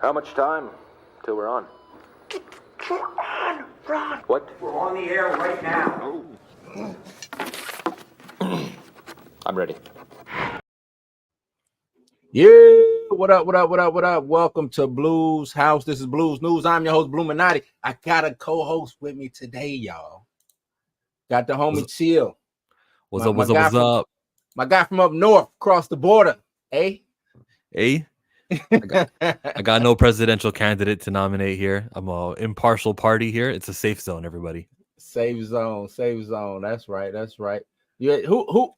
How much time till we're on? We're on, Ron. What? We're on the air right now. I'm ready. Yeah, what up, what up, what up, what up? Welcome to Blues House. This is Blues News. I'm your host, Bluminati. I got a co-host with me today, y'all. Got the homie Chill. What's up? My guy from up north, across the border. Hey? Hey? I got no presidential candidate to nominate here. I'm an impartial party here. It's a safe zone, everybody. Safe zone. That's right. Yeah, who?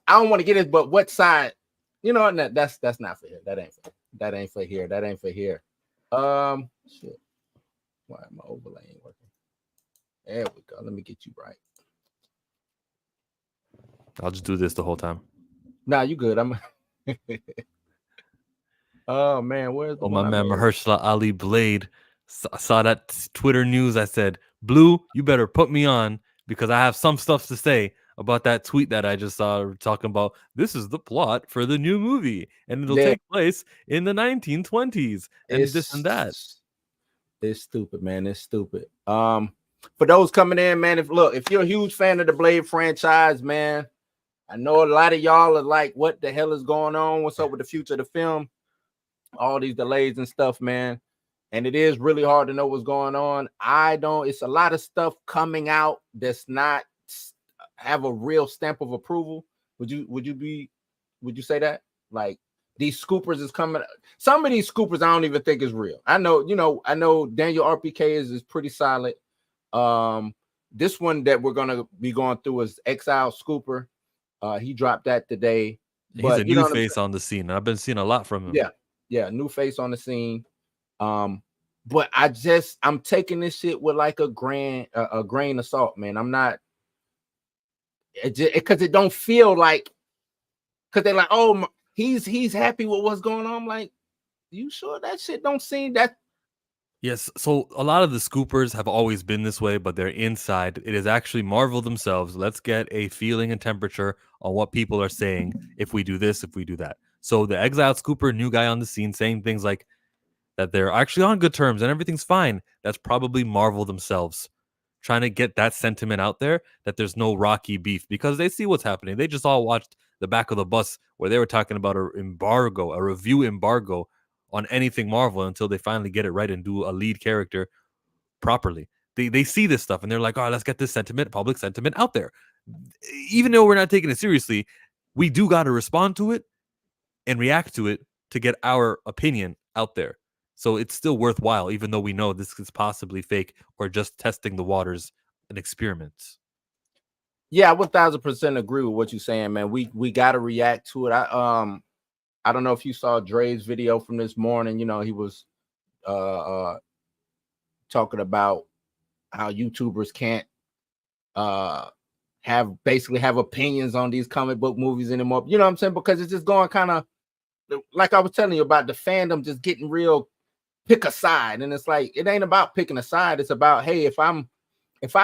I don't want to get it, but what side? You know, that's not for here. That ain't for here. Shit. Why my overlay ain't working? There we go. Let me get you right. I'll just do this the whole time. Nah, you good. I'm. Oh man, where's the my man Mahershala Ali Blade? Saw that Twitter news. I said, Blue, you better put me on because I have some stuff to say about that tweet that I just saw talking about. This is the plot for the new movie, and it'll take place in the 1920s, and this and that. It's stupid, man. It's stupid. For those coming in, man, if you're a huge fan of the Blade franchise, man, I know a lot of y'all are like, what the hell is going on? What's up with the future of the film? All these delays and stuff, man. And it is really hard to know what's going on. It's a lot of stuff coming out that's not have a real stamp of approval. Would you say that? Like these scoopers is coming. Some of these scoopers I don't even think is real. I know Daniel RPK is pretty solid. This one that we're gonna be going through is Exile Scooper. He dropped that today. He's a new face on the scene. I've been seeing a lot from him. Yeah, new face on the scene. But I'm taking this shit with like a grain of salt, man. I'm not because it don't feel like because they're like, oh, he's happy with what's going on. I'm like, you sure that shit don't seem that? Yes, so a lot of the scoopers have always been this way, but they're inside. It is actually Marvel themselves. Let's get a feeling and temperature on what people are saying if we do this, if we do that. So the exiled scooper, new guy on the scene, saying things like that they're actually on good terms and everything's fine. That's probably Marvel themselves trying to get that sentiment out there that there's no Rocky beef because they see what's happening. They just all watched the back of the bus where they were talking about a review embargo on anything Marvel until they finally get it right and do a lead character properly. They see this stuff and they're like, oh, let's get this public sentiment out there. Even though we're not taking it seriously, we do got to respond to it and react to it to get our opinion out there. So it's still worthwhile, even though we know this is possibly fake or just testing the waters, an experiment. Yeah, I 1000% agree with what you're saying, man. We got to react to it. I don't know if you saw Dre's video from this morning. You know, he was talking about how YouTubers can't have opinions on these comic book movies anymore. You know what I'm saying? Because it's just going kind of like I was telling you about the fandom just getting real pick a side. And it's like it ain't about picking a side. It's about, hey, if I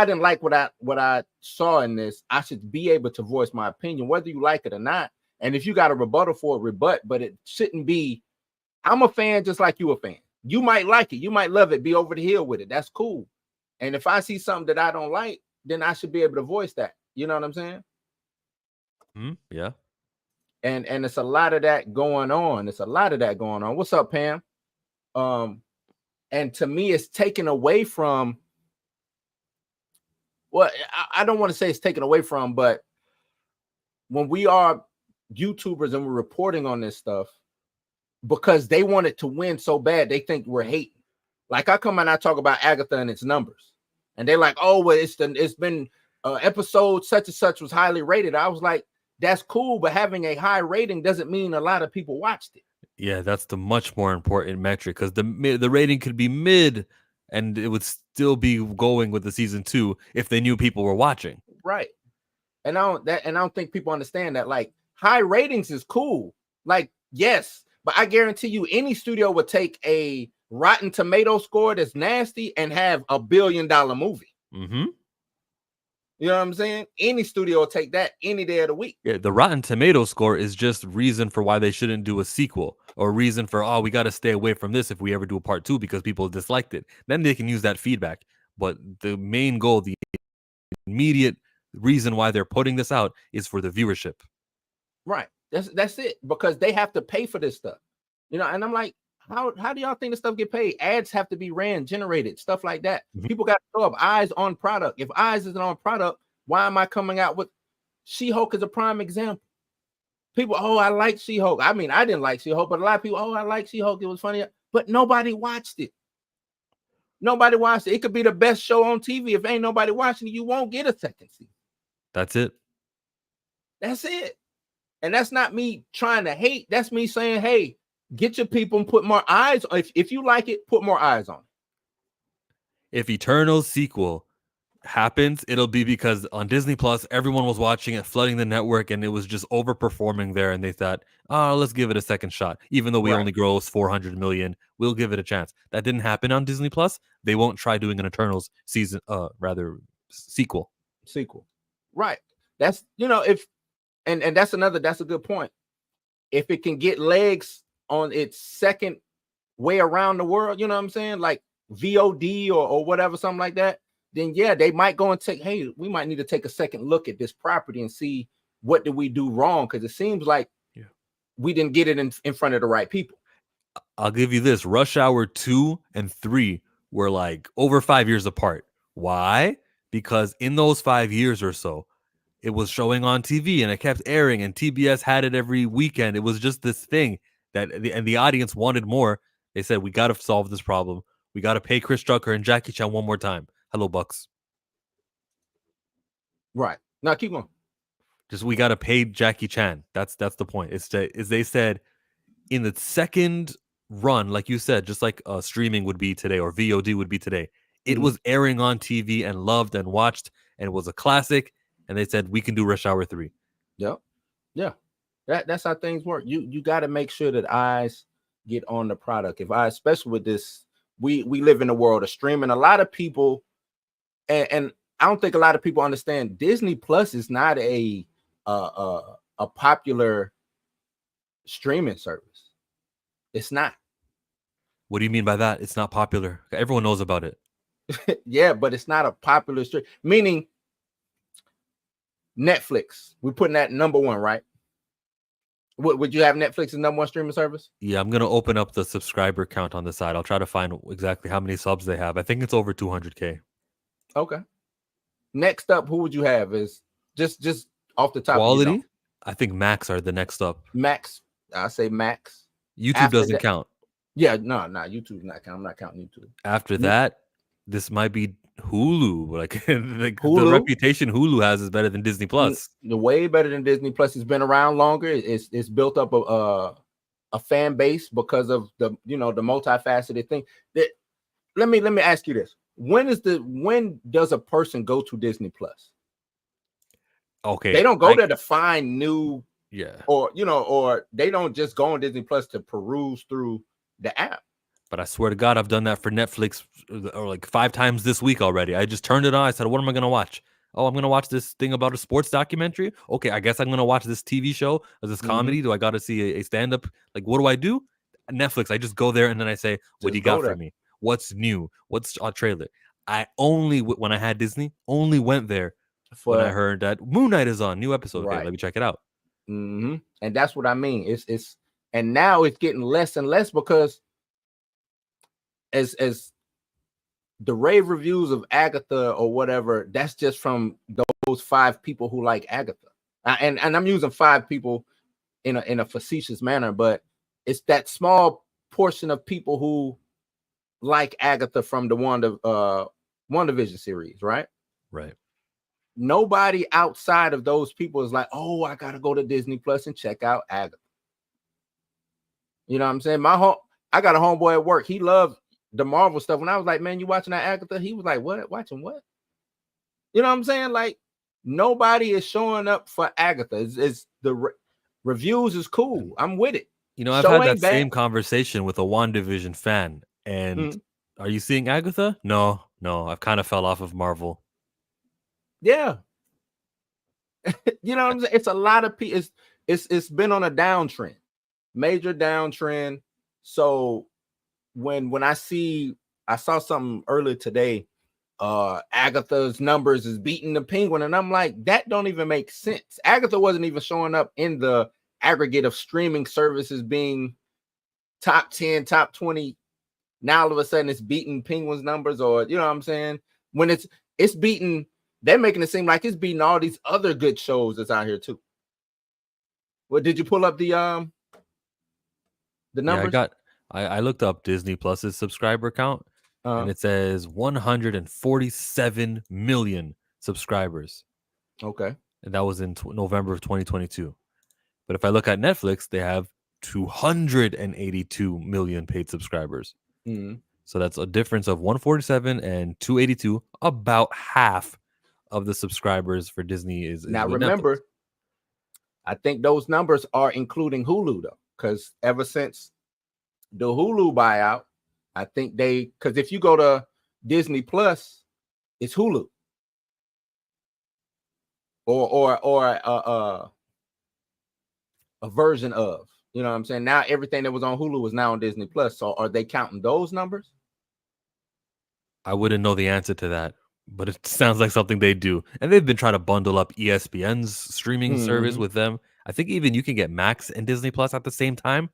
didn't like what I saw in this, I should be able to voice my opinion, whether you like it or not. And if you got a rebuttal for it, rebut, but it shouldn't be, I'm a fan just like you a fan. You might like it, you might love it, be over the hill with it. That's cool. And if I see something that I don't like, then I should be able to voice that. You know what I'm saying? Yeah. And it's a lot of that going on. What's up, Pam? And to me, it's taken away from, well, I don't want to say it's taken away from, but when we are YouTubers and we're reporting on this stuff, because they want it to win so bad, they think we're hating. Like I come and I talk about Agatha and its numbers, and they're like, oh, well, it's been episode such and such was highly rated. I was like, that's cool, but having a high rating doesn't mean a lot of people watched it. Yeah, that's the much more important metric because the rating could be mid and it would still be going with the season 2 if they knew people were watching. Right. And I don't think people understand that. Like high ratings is cool. Like, yes, but I guarantee you any studio would take a Rotten Tomato score that's nasty and have $1 billion movie. Mm-hmm. You know what I'm saying? Any studio will take that any day of the week. Yeah, the Rotten Tomato score is just reason for why they shouldn't do a sequel. or reason for, oh, we got to stay away from this if we ever do a part 2 because people disliked it. Then they can use that feedback. But the main goal, the immediate reason why they're putting this out is for the viewership. Right. That's it, because they have to pay for this stuff. And I'm like, how do y'all think this stuff get paid? Ads have to be generated, stuff like that. Mhm. People got to throw up eyes on product. If eyes isn't on product, why am I coming out with She-Hulk is a prime example? People, oh, I like She-Hulk. I mean, I didn't like She-Hulk, but a lot of people, oh, I like She-Hulk. It was funny, but nobody watched it. Nobody watched it. It could be the best show on TV. If ain't nobody watching it, you won't get a second season. That's it. That's it. And that's not me trying to hate. That's me saying, hey, get your people and put more eyes. If you like it, put more eyes on it. If Eternal's sequel happens, it'll be because on Disney Plus, everyone was watching it, flooding the network, and it was just overperforming there. And they thought, oh, let's give it a second shot. Even though we only grossed 400 million, we'll give it a chance. That didn't happen on Disney Plus. They won't try doing an Eternals sequel. Right. That's, if, and that's a good point. If it can get legs on its second way around the world, you know what I'm saying? Like VOD or whatever, something like that. Then yeah, they might go and we might need to take a second look at this property and see what did we do wrong, because it seems like we didn't get it in front of the right people. I'll give you this: Rush Hour 2 and 3 were like over 5 years apart. Why? Because in those 5 years or so, it was showing on TV and it kept airing, and TBS had it every weekend. It was just this thing and the audience wanted more. They said, we got to solve this problem. We got to pay Chris Tucker and Jackie Chan one more time. Hello, Bucks. Right. Now keep going. Just we got to pay Jackie Chan. That's the point. Is they said in the second run, like you said, just like streaming would be today or VOD would be today, it was airing on TV and loved and watched, and it was a classic. And they said, we can do Rush Hour 3. Yep. Yeah. That's how things work. You got to make sure that eyes get on the product. Especially with this, we live in a world of streaming. A lot of people, and I don't think a lot of people understand, Disney Plus is not a popular streaming service. It's not. What do you mean by that? It's not popular. Everyone knows about it. Yeah, but it's not a popular stream. Meaning Netflix, we're putting that number one, right? Would you have Netflix as number one streaming service? Yeah, I'm gonna open up the subscriber count on the side. I'll try to find exactly how many subs they have. I think it's over 200K. Okay. Next up, who would you have? Is just off the top quality? Of your I think Max are the next up. Max, I say Max. YouTube After doesn't count. Yeah, no, YouTube's not counting. I'm not counting YouTube. After that, this might be Hulu. Like Hulu? The reputation Hulu has is better than Disney Plus. The way better than Disney Plus. It's been around longer. It's built up a fan base because of the the multifaceted thing. Let me ask you this: when does a person go to Disney Plus? Okay, they don't go there to find new, or they don't just go on Disney Plus to peruse through the app. But I swear to God, I've done that for Netflix or like 5 times this week already. I just turned it on. I said, what am I going to watch? Oh, I'm going to watch this thing about a sports documentary. Okay, I guess I'm going to watch this TV show or this comedy. Do I got to see a stand-up? Like, what do I do? Netflix, I just go there and then I say, what do you got for me? What's new? What's a trailer? I only, when I had Disney, only went there when I heard that Moon Knight is on, new episode. Okay, let me check it out. And that's what I mean. It's and now it's getting less and less because as the rave reviews of Agatha or whatever, that's just from those 5 people who like Agatha. And I'm using 5 people in a facetious manner, but it's that small portion of people who like Agatha from the WandaVision series, right? Right. Nobody outside of those people is like, oh, I gotta go to Disney Plus and check out Agatha. You know what I'm saying? I got a homeboy at work. He loved the Marvel stuff. When I was like, man, you watching that Agatha? He was like, what? Watching what? You know what I'm saying? Like, nobody is showing up for Agatha. It's the reviews is cool. I'm with it. I've had that same conversation with a WandaVision fan. And are you seeing Agatha? No, I've kind of fell off of Marvel. Yeah. You know what I'm saying? It's a lot of people. It's been on a downtrend. major downtrend. So when I saw something earlier today, Agatha's numbers is beating the Penguin, and I'm like, that don't even make sense. Agatha wasn't even showing up in the aggregate of streaming services being top 10, top 20. Now all of a sudden it's beating Penguin's numbers, or you know what I'm saying? When it's beating, they're making it seem like it's beating all these other good shows that's out here too. Well, did you pull up the numbers? Yeah, I looked up Disney Plus's subscriber count, and it says 147 million subscribers. Okay. And that was in November of 2022. But if I look at Netflix, they have 282 million paid subscribers. Mm-hmm. So that's a difference of 147 and 282. About half of the subscribers for Disney is now with remember, Netflix. I think those numbers are including Hulu though, because ever since the Hulu buyout, I think because if you go to Disney Plus, it's Hulu or a version of, you know what I'm saying? Now everything that was on Hulu is now on Disney Plus. So are they counting those numbers? I wouldn't know the answer to that, but it sounds like something they do. And they've been trying to bundle up ESPN's streaming service with them. I think even you can get Max and Disney Plus at the same time.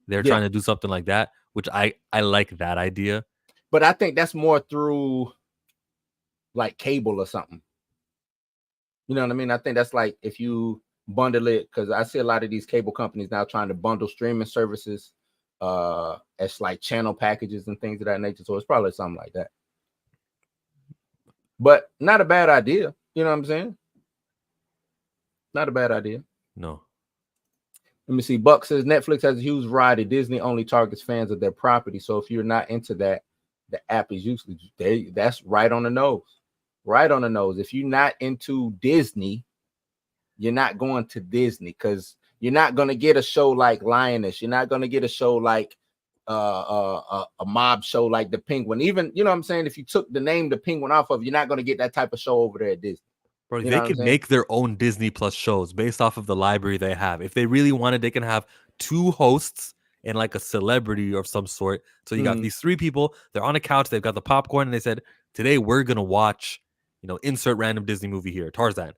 They're trying to do something like that, which I like that idea. But I think that's more through like cable or something. You know what I mean? I think that's like if you bundle it, because I see a lot of these cable companies now trying to bundle streaming services as like channel packages and things of that nature. So it's probably something like that. But not a bad idea. You know what I'm saying? Not a bad idea. No. Let me see. Buck says Netflix has a huge variety. Disney only targets fans of their property. So if you're not into that, the app is useless. That's right on the nose. Right on the nose. If you're not into Disney, you're not going to Disney, because you're not going to get a show like Lioness. You're not going to get a show like a mob show like The Penguin. Even, you know what I'm saying? If you took the name The Penguin off of, you're not going to get that type of show over there at Disney. Bro, they could make their own Disney Plus shows based off of the library they have. If they really wanted, they can have 2 hosts and like a celebrity of some sort. So you got these 3 people. They're on a couch. They've got the popcorn, and they said, today we're going to watch, insert random Disney movie here, Tarzan.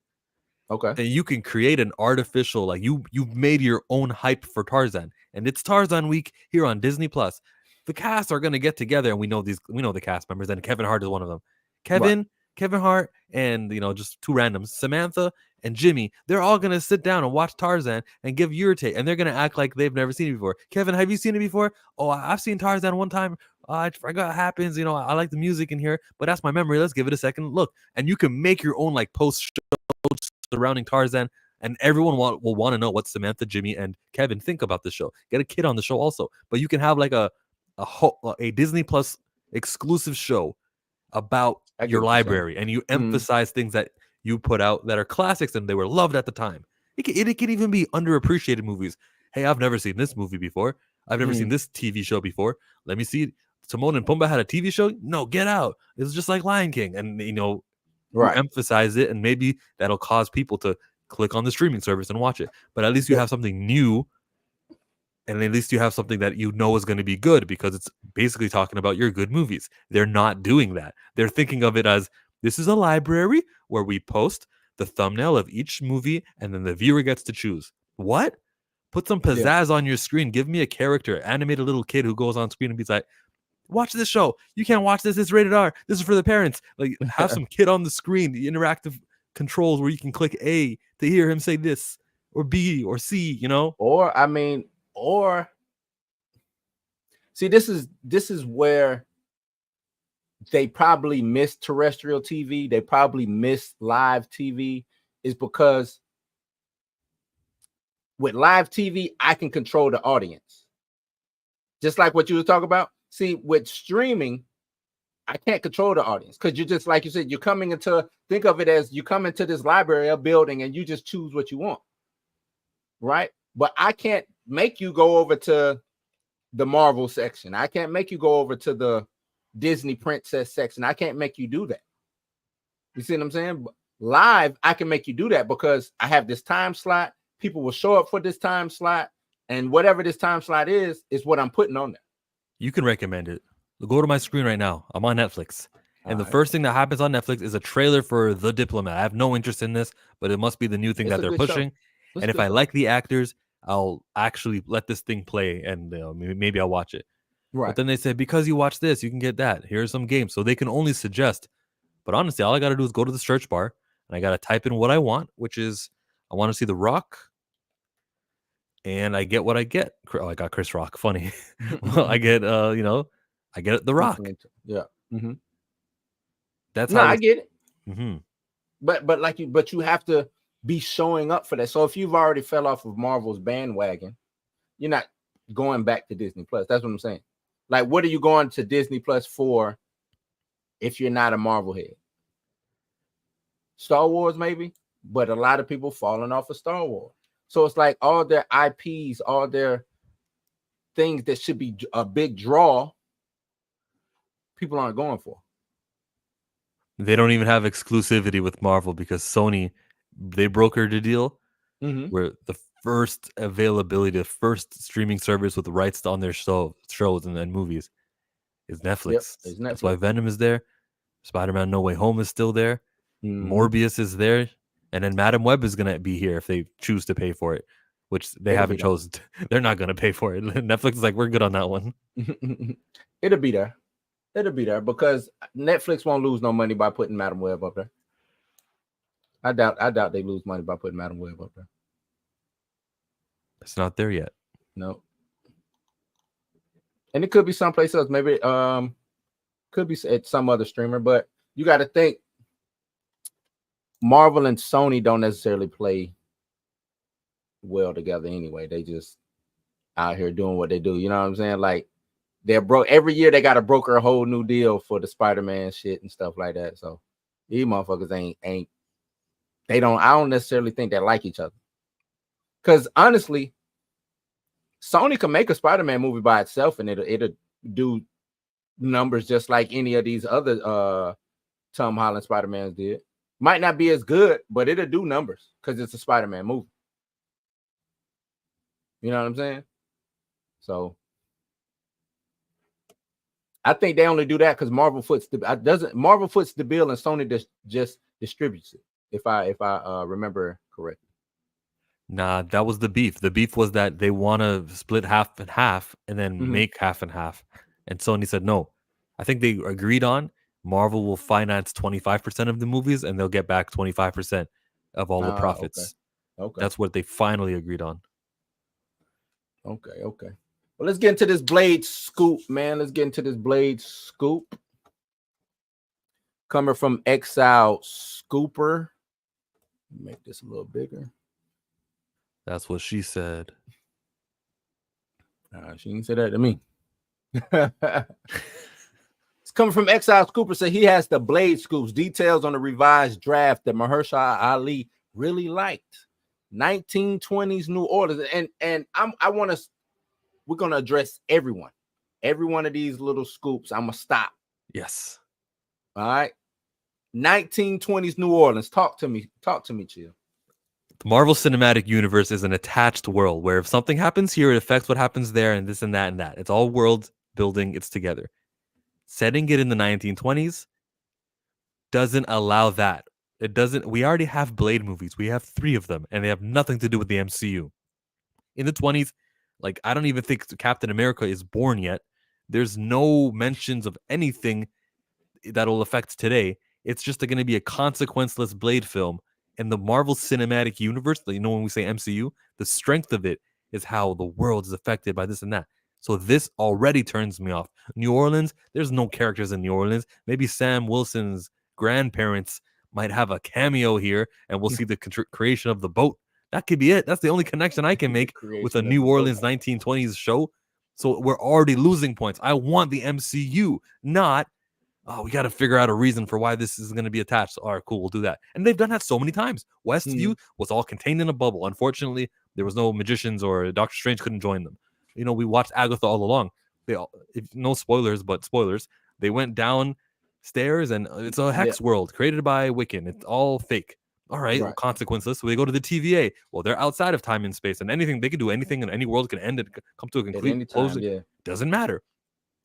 Okay. Then you can create an artificial, like you've made your own hype for Tarzan, and it's Tarzan week here on Disney Plus. The cast are gonna get together, and we know the cast members, and Kevin Hart is one of them. Kevin Hart, and just 2 randoms, Samantha and Jimmy. They're all gonna sit down and watch Tarzan and give your take, and they're gonna act like they've never seen it before. Kevin, have you seen it before? Oh, I've seen Tarzan one time. I forgot what happens. I like the music in here, but that's my memory. Let's give it a second look, and you can make your own like post show surrounding Tarzan, and everyone will want to know what Samantha, Jimmy, and Kevin think about the show. Get a kid on the show also, but you can have like a Disney Plus exclusive show about your library, and you emphasize things that you put out that are classics and they were loved at the time. It can even be underappreciated movies. Hey, I've never seen this movie before. I've never seen this TV show before. Let me see. Timon and Pumbaa had a TV show. No, get out. It's just like Lion King, and right. Emphasize it, and maybe that'll cause people to click on the streaming service and watch it. But at least you have something new, and at least you have something that is going to be good, because it's basically talking about your good movies. They're not doing that. They're thinking of it as, this is a library where we post the thumbnail of each movie, and then the viewer gets to choose. What? Put some pizzazz on your screen. Give me a character. Animate a little kid who goes on screen and be like, watch this show. You can't watch this. It's rated R. This is for the parents. Like, have some kid on the screen, the interactive controls where you can click A to hear him say this, or B, or C, Or see, this is where they probably miss terrestrial TV. They probably miss live TV, is because with live TV, I can control the audience. Just like what you were talking about. See, with streaming, I can't control the audience, because you're just, like you said, think of it as you come into this library, a building, and you just choose what you want. Right? But I can't make you go over to the Marvel section. I can't make you go over to the Disney princess section. I can't make you do that. You see what I'm saying? Live, I can make you do that, because I have this time slot. People will show up for this time slot. And whatever this time slot is what I'm putting on there. You can recommend it. Go to my screen right now. I'm on Netflix. And the first thing that happens on Netflix is a trailer for The Diplomat. I have no interest in this, but it must be the new thing that they're pushing. And if I like the actors, I'll actually let this thing play, and maybe I'll watch it. Right. But then they say, because you watch this, you can get that. Here's some games. So they can only suggest. But honestly, all I got to do is go to the search bar, and I got to type in what I want, which is I want to see The Rock. And I get what I get. Oh, I got Chris Rock. Funny. Well, I get, I get The Rock. Yeah. Mm-hmm. That's how I get it. Mm-hmm. But you have to be showing up for that. So if you've already fell off of Marvel's bandwagon, you're not going back to Disney Plus. That's what I'm saying. Like, what are you going to Disney Plus for if you're not a Marvel head? Star Wars, maybe, but a lot of people falling off of Star Wars. So it's like all their IPs, all their things that should be a big draw, people aren't going for. They don't even have exclusivity with Marvel because Sony, they brokered a deal where the first availability, the first streaming service with the rights on their shows and movies is Netflix. Yep, it's Netflix. That's why Venom is there. Spider-Man No Way Home is still there. Morbius is there. And then Madam Web is going to be here if they choose to pay for it, which they haven't chosen. They're not going to pay for it. Netflix is like, we're good on that one. It'll be there. It'll be there because Netflix won't lose no money by putting Madam Web up there. I doubt they lose money by putting Madam Web up there. It's not there yet. No. And it could be someplace else. Maybe could be at some other streamer, but you got to think Marvel and Sony don't necessarily play well together anyway. They just out here doing what they do. You know what I'm saying? Like they're broke every year. They got to broker a whole new deal for the Spider-Man shit and stuff like that. So these motherfuckers ain't. I don't necessarily think they like each other. Because honestly, Sony can make a Spider-Man movie by itself and it'll do numbers just like any of these other Tom Holland Spider-Mans did. Might not be as good, but it'll do numbers because it's a Spider-Man movie. You know what I'm saying? So I think they only do that because Marvel foots the bill and Sony just distributes it. If I remember correctly. Nah, that was the beef. The beef was that they want to split half and half and then make half and half. And Sony said no. I think they agreed on Marvel will finance 25% of the movies and they'll get back 25% of all the profits. Okay. That's what they finally agreed on. Okay. Well, let's get into this Blade scoop, man. Let's get into this Blade scoop. Coming from Exile Scooper. Make this a little bigger. That's what she said. She didn't say that to me. It's coming from Exile Scooper. So he has the Blade scoops. Details on the revised draft that Mahershala Ali really liked. 1920s New Orleans. And we're gonna address everyone. Every one of these little scoops. I'm gonna stop. Yes. All right. 1920s New Orleans. Talk to me, Chill. The Marvel Cinematic Universe is an attached world where if something happens here, it affects what happens there and this and that and that. It's all world building. It's together. Setting it in the 1920s doesn't allow that. It doesn't. We already have Blade movies. We have 3 of them, and they have nothing to do with the MCU. In the 20s, like, I don't even think Captain America is born yet. There's no mentions of anything that'll affect today. It's just going to be a consequenceless Blade film. And the Marvel Cinematic Universe, when we say MCU, the strength of it is how the world is affected by this and that. So this already turns me off. New Orleans, there's no characters in New Orleans. Maybe Sam Wilson's grandparents might have a cameo here, and we'll see the creation of the boat. That could be it. That's the only connection I can make with a New Orleans 1920s show. So we're already losing points. I want the MCU, not, we got to figure out a reason for why this is going to be attached. All right, cool, we'll do that. And they've done that so many times. Westview was all contained in a bubble. Unfortunately, there was no magicians or Doctor Strange couldn't join them. We watched Agatha all along. No spoilers, but spoilers. They went downstairs and it's a hex world created by Wiccan. It's all fake. All right, well, Right. consequenceless. So they go to the TVA. Well, they're outside of time and space, and anything they can do anything, and any world can end and come to a At complete any time, closing. yeah. Doesn't matter.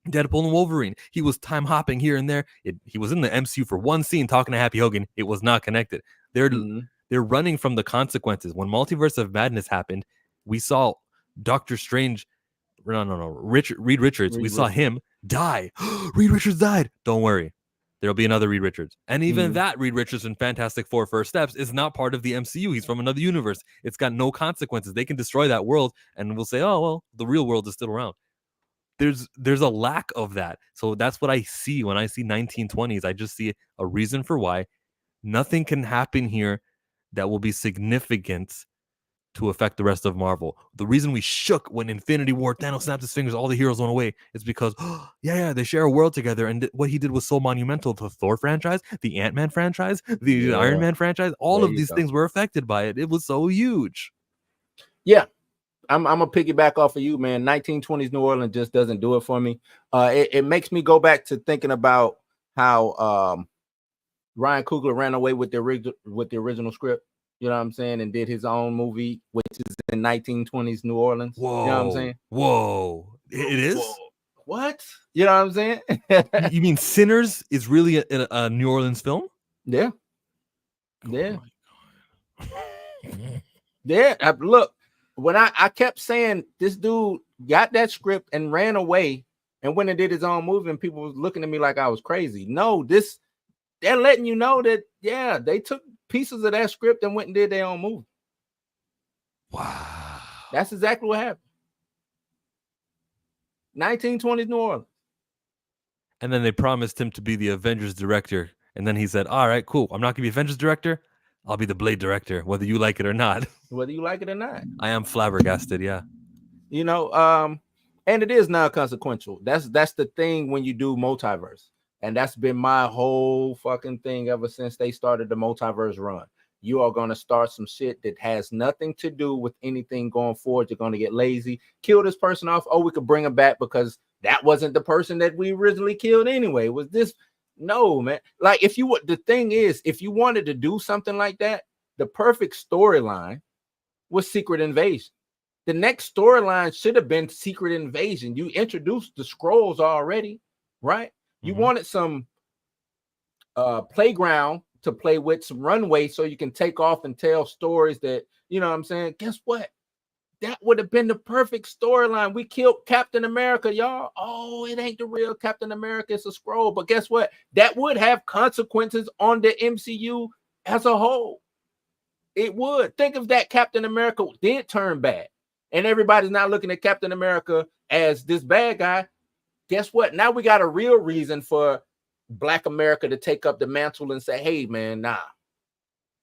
Deadpool and Wolverine. He was time hopping here and there. He was in the MCU for one scene talking to Happy Hogan. It was not connected. They're running from the consequences. When Multiverse of Madness happened, we saw Doctor Strange. No. Reed Richards. We saw him die. Reed Richards died. Don't worry. There'll be another Reed Richards. And even that Reed Richards in Fantastic Four First Steps is not part of the MCU. He's from another universe. It's got no consequences. They can destroy that world and we'll say, oh, well, the real world is still around. There's a lack of that. So that's what I see when I see 1920s. I just see a reason for why nothing can happen here that will be significant to affect the rest of Marvel. The reason we shook when Infinity War, Thanos snapped his fingers, all the heroes went away, is because, they share a world together. And what he did was so monumental to the Thor franchise, the Ant-Man franchise, the Iron Man franchise. All of these things were affected by it. It was so huge. Yeah. I'm gonna piggyback off of you, man. 1920s New Orleans just doesn't do it for me. It makes me go back to thinking about how Ryan Coogler ran away with the original script. You know what I'm saying? And did his own movie, which is in 1920s New Orleans. Whoa. You know what I'm saying? Whoa. It is? Whoa. What? You know what I'm saying? You mean Sinners is really a New Orleans film? Yeah. Yeah. Yeah. Look, when I kept saying this dude got that script and ran away and went and did his own movie, and people was looking at me like I was crazy. No, they're letting you know that, they took pieces of that script and went and did their own movie. Wow. That's exactly what happened. 1920s New Orleans. And then they promised him to be the Avengers director. And then he said, all right, cool. I'm not going to be Avengers director. I'll be the Blade director, whether you like it or not. Whether you like it or not. I am flabbergasted, yeah. You know, and it is non-consequential. That's the thing when you do multiverse. And that's been my whole fucking thing ever since they started the multiverse run. You are going to start some shit that has nothing to do with anything going forward. You're going to get lazy, kill this person off. Oh, we could bring him back because that wasn't the person that we originally killed anyway. Was this? No, man. Like the thing is, if you wanted to do something like that, the perfect storyline was Secret Invasion. The next storyline should have been Secret Invasion. You introduced the Skrulls already, right? You wanted some playground to play with, some runway so you can take off and tell stories that, you know what I'm saying? Guess what? That would have been the perfect storyline. We killed Captain America, y'all. Oh, it ain't the real Captain America. It's a Skrull. But guess what? That would have consequences on the MCU as a whole. It would. Think if that Captain America did turn bad and everybody's now looking at Captain America as this bad guy. Guess what? Now we got a real reason for Black America to take up the mantle and say, hey, man, nah,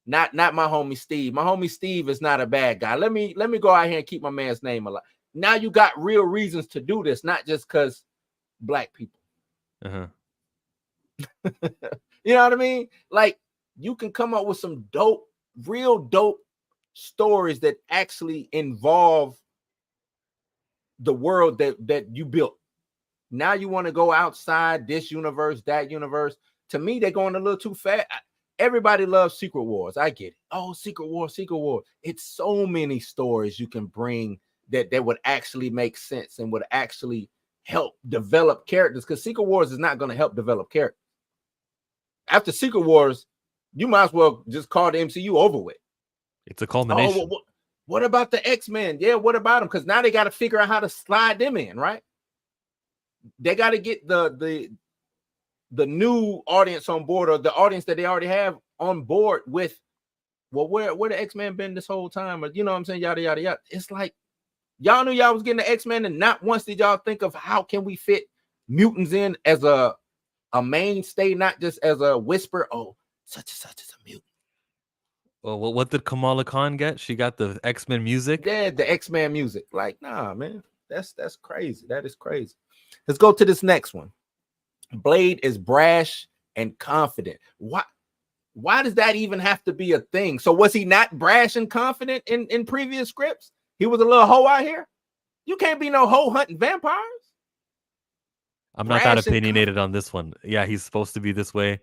not my homie Steve. My homie Steve is not a bad guy. Let me go out here and keep my man's name alive. Now you got real reasons to do this, not just because Black people. Uh-huh. You know what I mean? Like, you can come up with some real dope stories that actually involve the world that you built. Now you want to go outside this universe, that universe. To me, they're going a little too fast. Everybody loves Secret Wars. I get it. Oh, Secret War. It's so many stories you can bring that would actually make sense and would actually help develop characters, because Secret Wars is not going to help develop characters. After Secret Wars, you might as well just call the MCU over with. It's a culmination. Oh, what about the X-Men? Yeah, what about them? Because now they got to figure out how to slide them in, right? They got to get the new audience on board, or the audience that they already have on board with, well, where the X-Men been this whole time? Or, you know what I'm saying? Yada, yada, yada. It's like, y'all knew y'all was getting the X-Men, and not once did y'all think of how can we fit mutants in as a mainstay, not just as a whisper, oh, such and such is a mutant. Well, what did Kamala Khan get? She got the X-Men music? Yeah, the X-Men music. Like, nah, man. That's crazy. That is crazy. Let's go to this next one. Blade is brash and confident. Why does that even have to be a thing? So was he not brash and confident in previous scripts? He was a little hoe out here? You can't be no hoe hunting vampires. I'm not that opinionated on this one. Yeah, he's supposed to be this way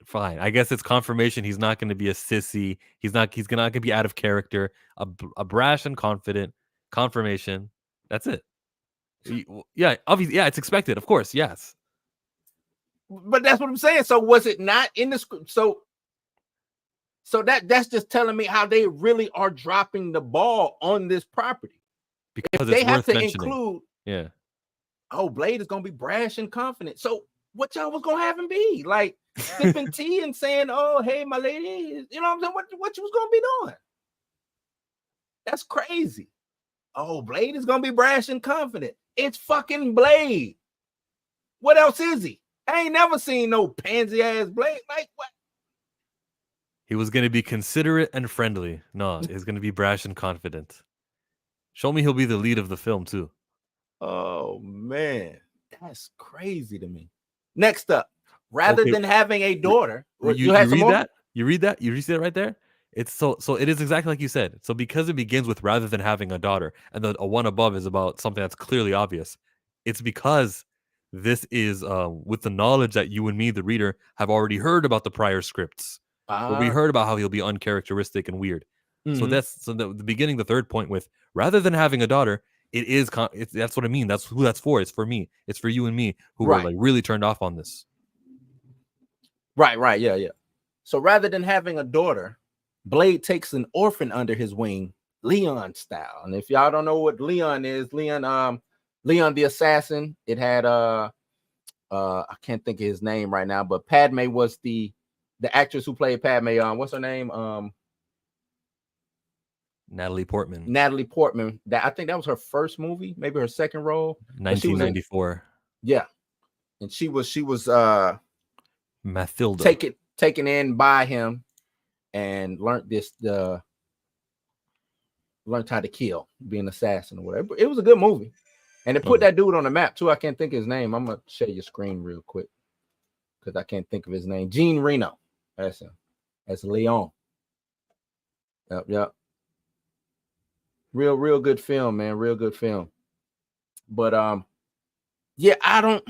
fine. I guess it's confirmation he's not going to be a sissy. He's not going to be out of character. A brash and confident confirmation. That's it. Yeah, obviously, yeah, it's expected, of course, yes. But that's what I'm saying. So was it not in the script? So that's just telling me how they really are dropping the ball on this property. Because they it's have worth to mentioning. include, Yeah. Oh, Blade is gonna be brash and confident. So what y'all was gonna have him be? Like sipping tea and saying, "Oh, hey, my lady," you know what I'm saying? What you was gonna be doing? That's crazy. Oh, Blade is gonna be brash and confident. It's fucking Blade. What else is he? I ain't never seen no pansy ass Blade. Like what? He was going to be considerate and friendly. No, he's going to be brash and confident. Show me he'll be the lead of the film too. Oh man, that's crazy to me. Next up, rather than having a daughter, you read that? You read that? You see it right there? It's so it is exactly like you said. So because it begins with rather than having a daughter, and the one above is about something that's clearly obvious. It's because this is with the knowledge that you and me, the reader, have already heard about the prior scripts. Where we heard about how he'll be uncharacteristic and weird. So that's the beginning. The third point with rather than having a daughter, that's what I mean. That's who that's for. It's for me. It's for you and me who are like really turned off on this. Right. Yeah. So rather than having a daughter, Blade takes an orphan under his wing, Leon style. And if y'all don't know what Leon is, Leon the assassin. It had I can't think of his name right now, but Padme was the actress who played Padme. What's her name? Natalie Portman. That I think that was her first movie, maybe her second role. 1994. Yeah, and she was Mathilda taken in by him and learned how to kill, be an assassin or whatever. It was a good movie, and it put that dude on the map too. I can't think of his name. I'm gonna share your screen real quick because I can't think of his name. Gene Reno. That's him. That's Leon. Yep. Real good film, man. Real good film. But yeah, I don't.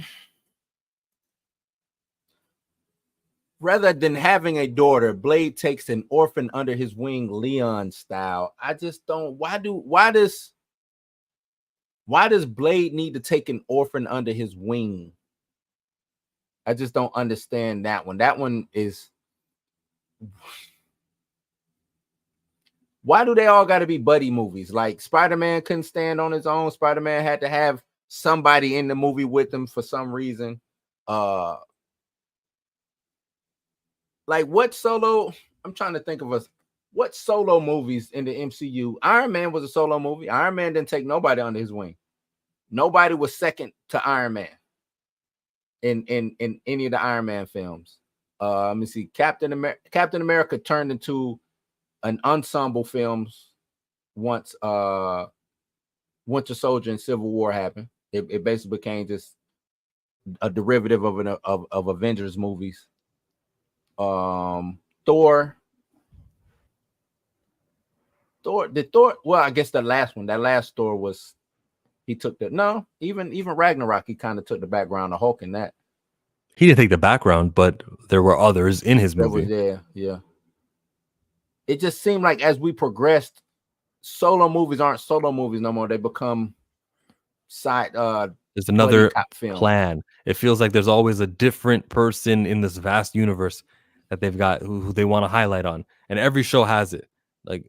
Rather than having a daughter, Blade takes an orphan under his wing, Leon style. I just don't. Why does Blade need to take an orphan under his wing? I just don't understand that one. That one is. Why do they all got to be buddy movies? Like Spider-Man couldn't stand on his own. Spider-Man had to have somebody in the movie with him for some reason. Like what solo? I'm trying to think of what solo movies in the MCU. Iron Man was a solo movie. Iron Man didn't take nobody under his wing. Nobody was second to Iron Man in any of the Iron Man films. Let me see. Captain America turned into an ensemble films once Winter Soldier and Civil War happened. It basically became just a derivative of Avengers movies. Thor. Well, I guess that last Thor was he took even Ragnarok, he kind of took the background of Hulk in that. He didn't take the background, but there were others in his movie. Yeah. It just seemed like as we progressed, solo movies aren't solo movies no more. They become side. There's another plan. It feels like there's always a different person in this vast universe that they've got who they want to highlight on, and every show has it. Like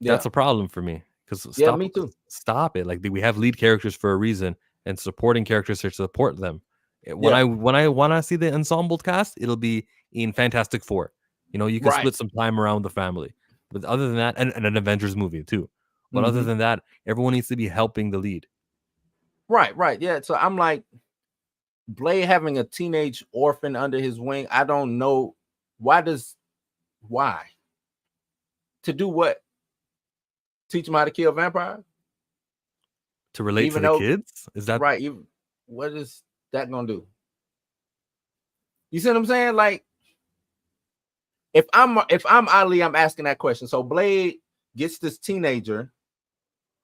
that's a problem for me because me too. Stop it. Like we have lead characters for a reason, and supporting characters to support them. When I want to see the ensemble cast, it'll be in Fantastic Four. You know, you can split some time around the family. But other than that, and an Avengers movie too. But other than that, everyone needs to be helping the lead. Right. Yeah. So I'm like, Blade having a teenage orphan under his wing. I don't know why. To do what? Teach him how to kill vampires? To relate to the kids? Is that right? What is that gonna do? You see what I'm saying? Like, if I'm Ali, I'm asking that question. So Blade gets this teenager,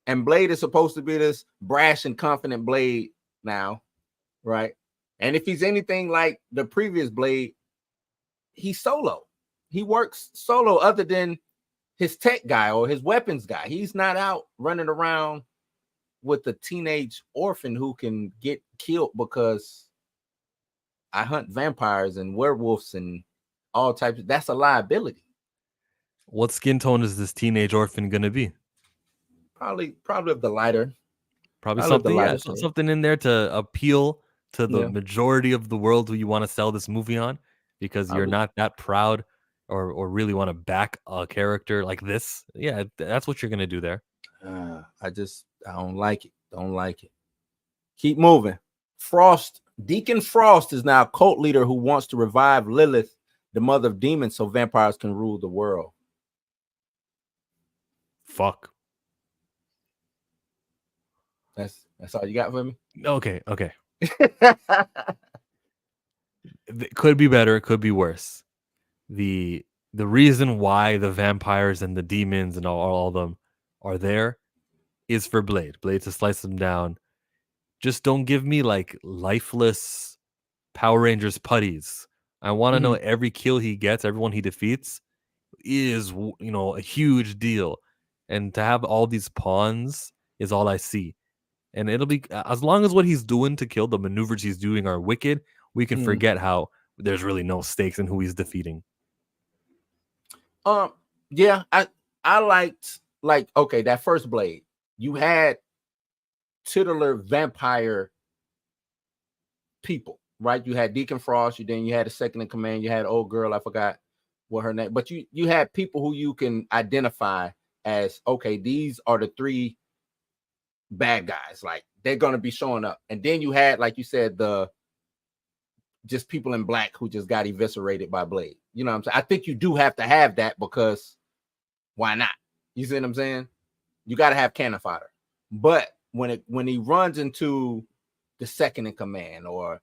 and Blade is supposed to be this brash and confident Blade now, right? And if he's anything like the previous Blade, he's solo. He works solo other than his tech guy or his weapons guy. He's not out running around with a teenage orphan who can get killed because I hunt vampires and werewolves and all types. That's a liability. What skin tone is this teenage orphan gonna be? Probably of the lighter. Probably Probably of the something, lighter shade. something in there to appeal to the Yeah. majority of the world who you want to sell this movie on, because you're Probably. not that proud or really want to back a character like this. Yeah, that's what you're gonna do there. I don't like it. Don't like it. Keep moving. Deacon Frost is now a cult leader who wants to revive Lilith, the mother of demons, so vampires can rule the world. Fuck. That's all you got for me? Okay. It could be better, it could be worse. The reason why the vampires and the demons and all of them are there is for Blade to slice them down. Just don't give me like lifeless Power Rangers putties. I want to know every kill he gets, everyone he defeats is, a huge deal. And to have all these pawns is all I see. And it'll be, as long as what he's doing to kill, the maneuvers he's doing are wicked, we can forget how there's really no stakes in who he's defeating. Yeah, I liked, okay, that first Blade. You had titular vampire people, right? You had Deacon Frost, you had a second in command, you had old girl, I forgot what her name, but you had people who you can identify as, okay, these are the three bad guys, like they're gonna be showing up. And then you had, like you said, the just people in black who just got eviscerated by Blade. You know what I'm saying? I think you do have to have that, because why not? You see what I'm saying? You got to have cannon fodder. But when he runs into the second in command or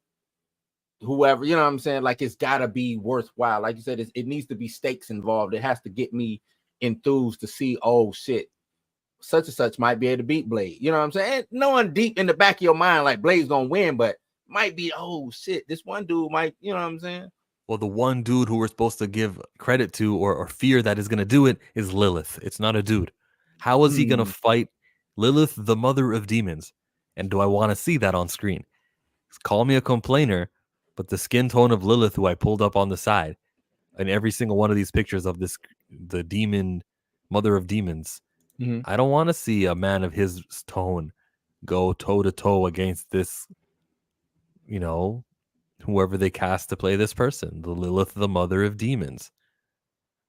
whoever, you know what I'm saying? Like, it's got to be worthwhile. Like you said, it needs to be stakes involved. It has to get me enthused to see, oh shit, such and such might be able to beat Blade. You know what I'm saying? And knowing deep in the back of your mind, like, Blade's gonna win, but might be, oh shit, this one dude might, you know what I'm saying? Well, the one dude who we're supposed to give credit to or fear that is going to do it is Lilith. It's not a dude. How is he going to fight Lilith, the mother of demons? And do I want to see that on screen? Call me a complainer, but the skin tone of Lilith, who I pulled up on the side, in every single one of these pictures of the demon, mother of demons, I don't want to see a man of his tone go toe to toe against this, whoever they cast to play this person, the Lilith, the mother of demons.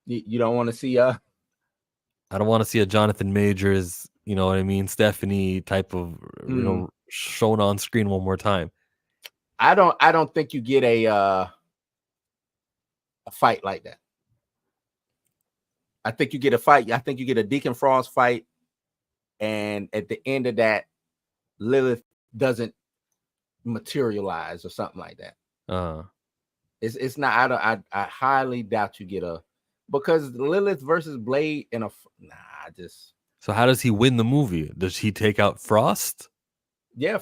You don't want to see I don't want to see a Jonathan Majors, you know what I mean, Stephanie type of, shown on screen one more time. I don't think you get a fight like that. I think you get a fight. I think you get a Deacon Frost fight, and at the end of that, Lilith doesn't materialize or something like that. It's not. I highly doubt you get because Lilith versus Blade in a So how does he win the movie? Does he take out Frost? Yeah,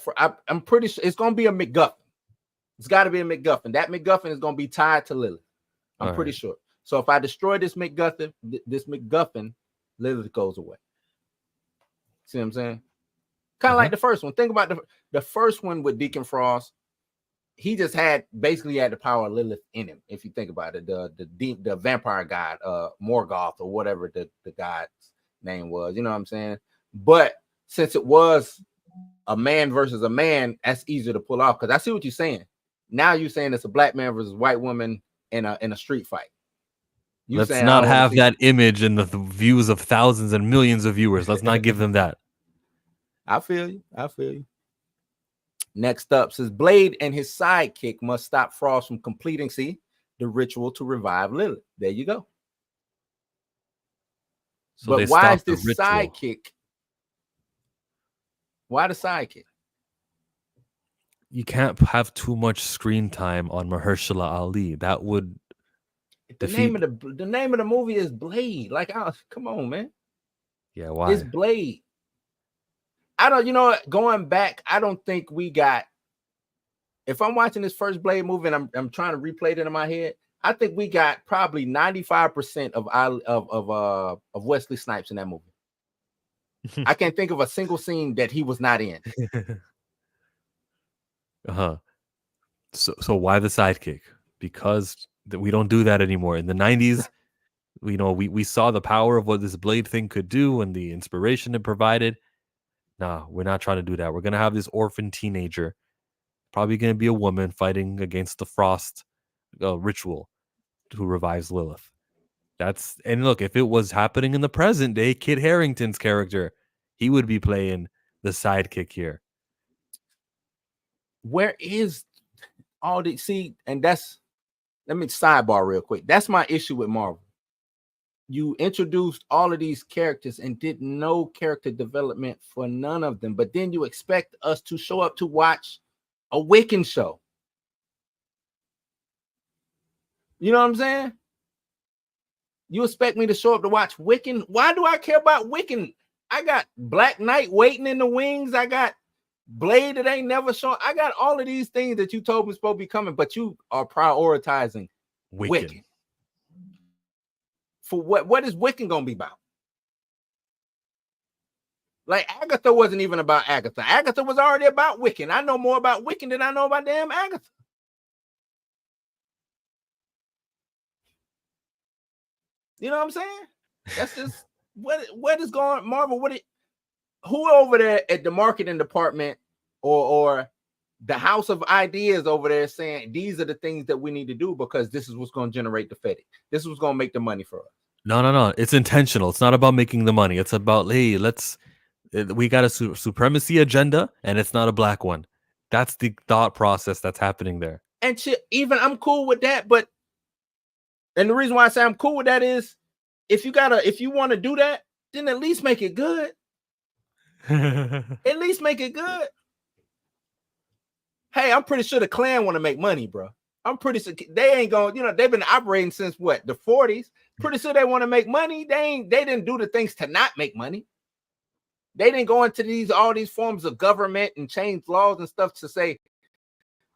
I'm pretty sure it's gonna be a MacGuffin. It's got to be a MacGuffin. That MacGuffin is gonna be tied to Lilith. I'm pretty sure. So if I destroy this MacGuffin, Lilith goes away. See what I'm saying? Kind of like the first one. Think about the first one with Deacon Frost. He just basically had the power of Lilith in him. If you think about it, the vampire god, Morgoth or whatever the god's name was. You know what I'm saying? But since it was a man versus a man, that's easier to pull off. Because I see what you're saying. Now you're saying it's a black man versus white woman in a street fight. Let's not have that image in the views of thousands and millions of viewers. Let's not give them that. I feel you. Next up says Blade and his sidekick must stop Frost from completing the ritual to revive Lilith. There you go. So but why is this sidekick? Why the sidekick? You can't have too much screen time on Mahershala Ali. That would the name of the movie is Blade. Like, come on, man. Yeah, why? It's Blade. I don't, going back, I don't think we got. If I'm watching this first Blade movie and I'm trying to replay it in my head, I think we got probably 95% of Wesley Snipes in that movie. I can't think of a single scene that he was not in. Uh-huh. So why the sidekick? Because we don't do that anymore. In the 90s, we saw the power of what this Blade thing could do and the inspiration it provided. Nah, we're not trying to do that. We're gonna have this orphan teenager, probably gonna be a woman fighting against the Frost ritual, who revives Lilith. And look, if it was happening in the present day, Kit Harington's character, he would be playing the sidekick here. Where is all the and that's, let me sidebar real quick. That's my issue with Marvel. You introduced all of these characters and did no character development for none of them, but then you expect us to show up to watch a Wiccan show. You know what I'm saying? You expect me to show up to watch Wiccan? Why do I care about Wiccan? I got Black Knight waiting in the wings. I got Blade that ain't never shown. I got all of these things that you told me supposed to be coming, but you are prioritizing Wiccan. For what is Wiccan gonna be about? Like Agatha wasn't even about Agatha. Agatha was already about Wiccan. I know more about Wiccan than I know about damn Agatha. You know what I'm saying? That's just what is going Marvel. Who over there at the marketing department or the house of ideas over there saying these are the things that we need to do because this is what's going to generate the Fed. This is what's going to make the money for us. No. It's intentional. It's not about making the money. It's about, hey, we got a supremacy agenda and it's not a black one. That's the thought process that's happening there. And shit, even I'm cool with that, but and the reason why I say I'm cool with that is if you want to do that, then at least make it good. At least make it good. Hey, I'm pretty sure the Klan want to make money, bro. I'm pretty sure they ain't going, they've been operating since what, the 40s. Pretty sure they want to make money. They didn't do the things to not make money. They didn't go into all these forms of government and change laws and stuff to say,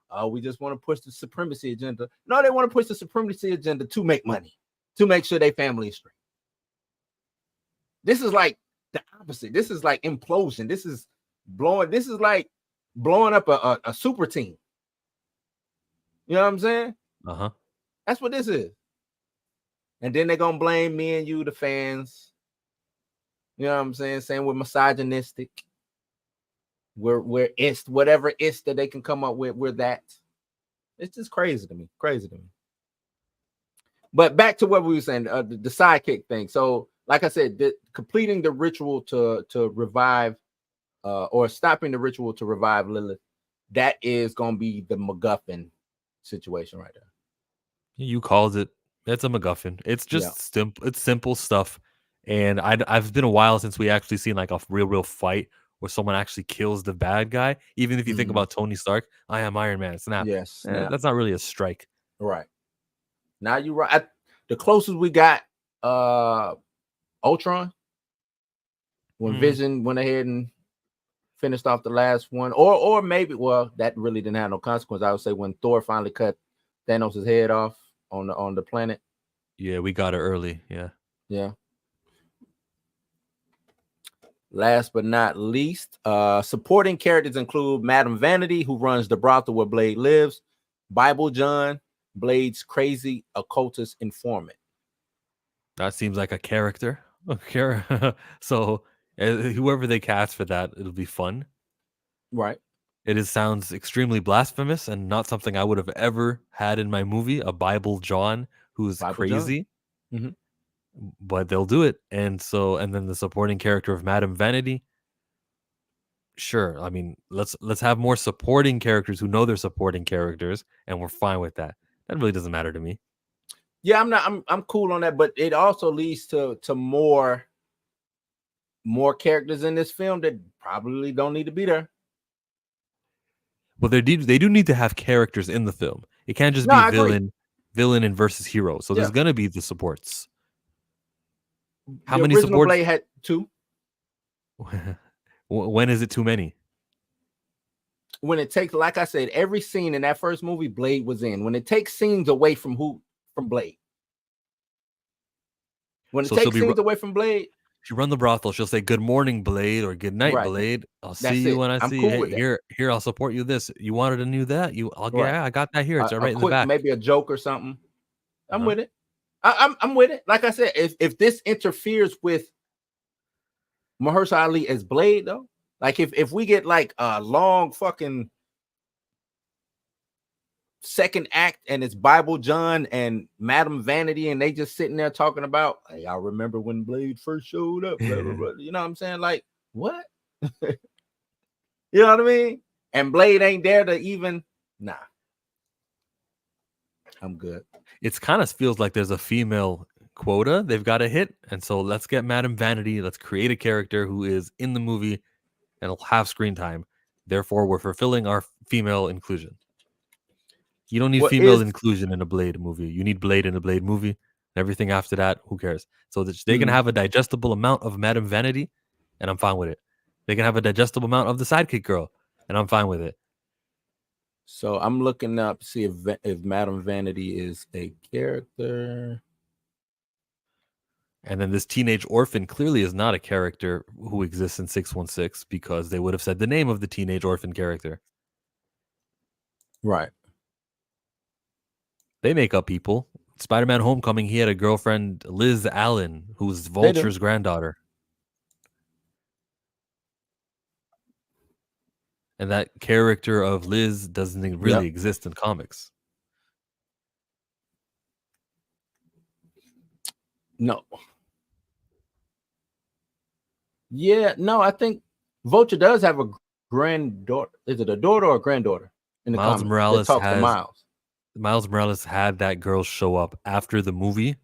oh, we just want to push the supremacy agenda. No, they want to push the supremacy agenda to make money, to make sure their family is straight. This is like the opposite. This is like implosion. This is like blowing up a super team. You know what I'm saying? Uh-huh. That's what this is. And then they're gonna blame me and you, the fans. You know what I'm saying? Saying we're misogynistic. We're ist, whatever ist that they can come up with, we're that. It's just crazy to me. Crazy to me. But back to what we were saying, the sidekick thing. So, like I said, completing the ritual to revive, or stopping the ritual to revive Lilith, that is going to be the MacGuffin situation right there. You called it. It's a MacGuffin. It's just simple. It's simple stuff. And I've been a while since we actually seen like a real fight where someone actually kills the bad guy. Even if you think about Tony Stark, I am Iron Man. Snap. Yes, that's not really a strike. Right. Now you're right. The closest we got, Ultron, when Vision went ahead and finished off the last one, or maybe, well, that really didn't have no consequence. I would say when Thor finally cut Thanos' head off on the planet. Yeah, we got it early. Yeah. Last but not least, supporting characters include Madame Vanity, who runs the brothel where Blade lives, Bible John, Blade's crazy occultist informant. That seems like a character. So whoever they cast for that, it'll be fun. Right. It sounds extremely blasphemous and not something I would have ever had in my movie, a Bible John who's crazy. Mm-hmm. But they'll do it. And then the supporting character of Madame Vanity. Sure. I mean, let's have more supporting characters who know they're supporting characters, and we're fine with that. That really doesn't matter to me. Yeah, I'm cool on that, but it also leads to more characters in this film that probably don't need to be there. Well, they do need to have characters in the film. It can't just be villain and versus hero. So there's gonna be the supports. How many supports? Blade had 2. When is it too many? When it takes, like I said, every scene in that first movie, Blade was in. When it takes scenes away from from Blade. When it So she'll takes be scenes away from Blade, she run the brothel. She'll say, "Good morning, Blade," or "Good night, right? Blade. I'll see That's you it. when I I'm see you. cool Hey, with that. here, I'll support you. This you wanted to know that Right. I got that here. It's right A in the quick, back. maybe a joke or something. I'm Uh-huh. with it. I'm with it. Like I said, if this interferes with Mahershala Ali as Blade, though, like if we get like a long fucking second act and it's Bible John and Madam Vanity and they just sitting there talking about, hey, I remember when Blade first showed up, blah, blah, blah. You know what I'm saying? Like, what? You know what I mean? And Blade ain't there to even, nah. I'm good. It's kind of feels like there's a female quota they've got to hit, and so let's get Madam Vanity. Let's create a character who is in the movie and will have screen time. Therefore, we're fulfilling our female inclusion. You don't need What female is inclusion in a Blade movie. You need Blade in a Blade movie. Everything after that, who cares? So that they can have a digestible amount of Madam Vanity, and I'm fine with it. They can have a digestible amount of the sidekick girl, and I'm fine with it. So I'm looking up to see if Madam Vanity is a character. And then this teenage orphan clearly is not a character who exists in 616 because they would have said the name of the teenage orphan character. Right. They make up people. Spider-Man Homecoming, he had a girlfriend, Liz Allen, who was Vulture's granddaughter. And that character of Liz doesn't really exist in comics. No. Yeah, no, I think Vulture does have a granddaughter. Is it a daughter or a granddaughter in the Miles comics? Morales Talks to Miles Morales had that girl show up after the movie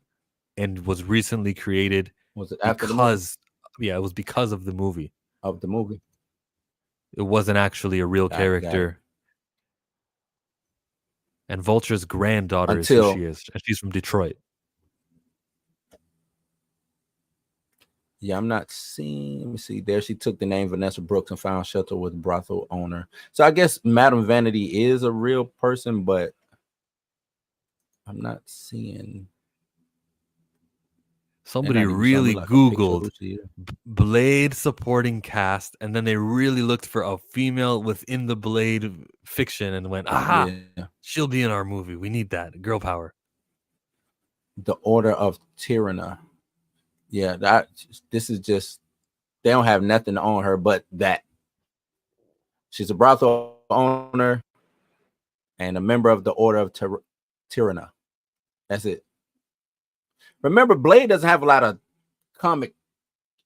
and was recently created. Was it after the movie? Yeah, it was because of the movie. Of the movie. It wasn't actually a real character. And Vulture's granddaughter is who she is. And she's from Detroit. Yeah, I'm not seeing. Let me see. There, she took the name Vanessa Brooks and found shelter with brothel owner. So I guess Madam Vanity is a real person, but I'm not seeing. Somebody really Googled Blade supporting cast, and then they really looked for a female within the Blade fiction and went, aha, she'll be in our movie. We need that. Girl power. The Order of Tyranna. Yeah, this is just, they don't have nothing on her but that. She's a brothel owner and a member of the Order of Tyranna. That's it. Remember, Blade doesn't have a lot of comic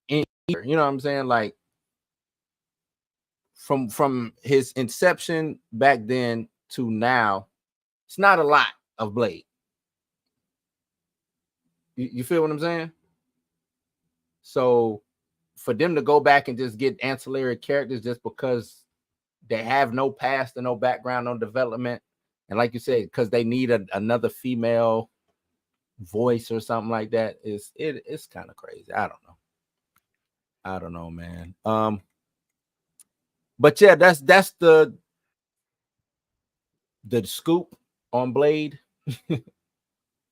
in here. You know what I'm saying? Like from his inception back then to now, it's not a lot of Blade. You feel what I'm saying? So for them to go back and just get ancillary characters just because they have no past and no background, no development, and like you said, because they need another female voice or something like that, it's kind of crazy. I don't know, man. But yeah, that's the scoop on Blade.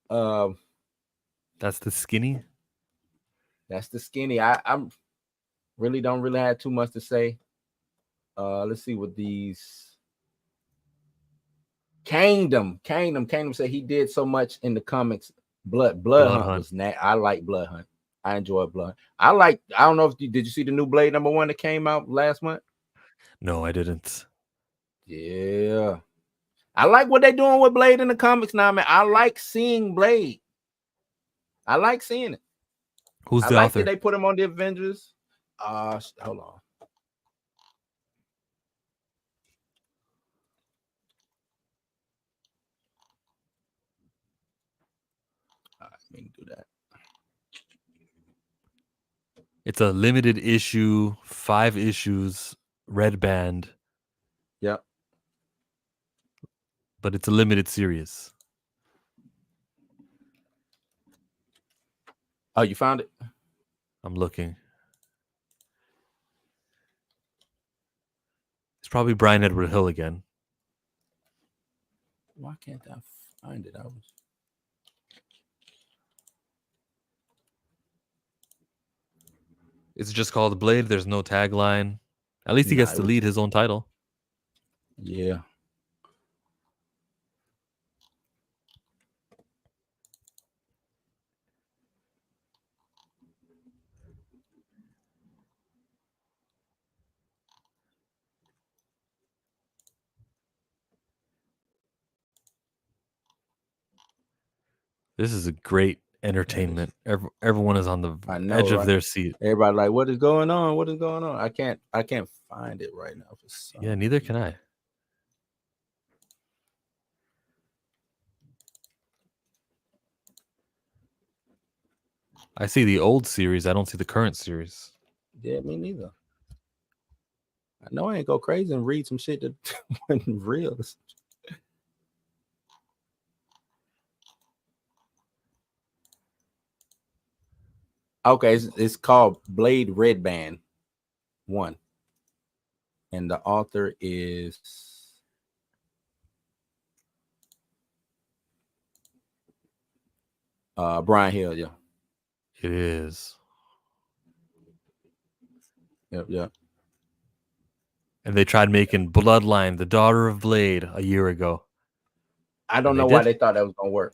That's the skinny. That's the skinny. I'm really don't really have too much to say. Let's see what these. Kingdom said he did so much in the comics. Blood Hunt was I like Blood Hunt. I enjoy Blood. I don't know if did you see the new Blade #1 that came out last month? No, I didn't. Yeah. I like what they're doing with Blade in the comics now, man. I like seeing Blade. I like seeing it. Who's the author? They put him on the Avengers. Hold on. Let me do that. It's a limited issue, 5 issues, red band. Yep. But it's a limited series. Oh, you found it? I'm looking. It's probably Brian Edward Hill again. Why can't I find it? It's just called Blade. There's no tagline. At least he gets to lead his own title. Yeah. This is a great entertainment. Everyone is on the edge of their seat. Everybody like, what is going on? What is going on? I can't find it right now. Yeah, neither can I. I see the old series. I don't see the current series. Yeah, me neither. I know I ain't go crazy and read some shit that wasn't real. Okay, it's called Blade Red Band 1. And the author is Brian Hill, yeah. It is. Yep. And they tried making Bloodline, the daughter of Blade, a year ago. I don't know why they thought that was gonna work.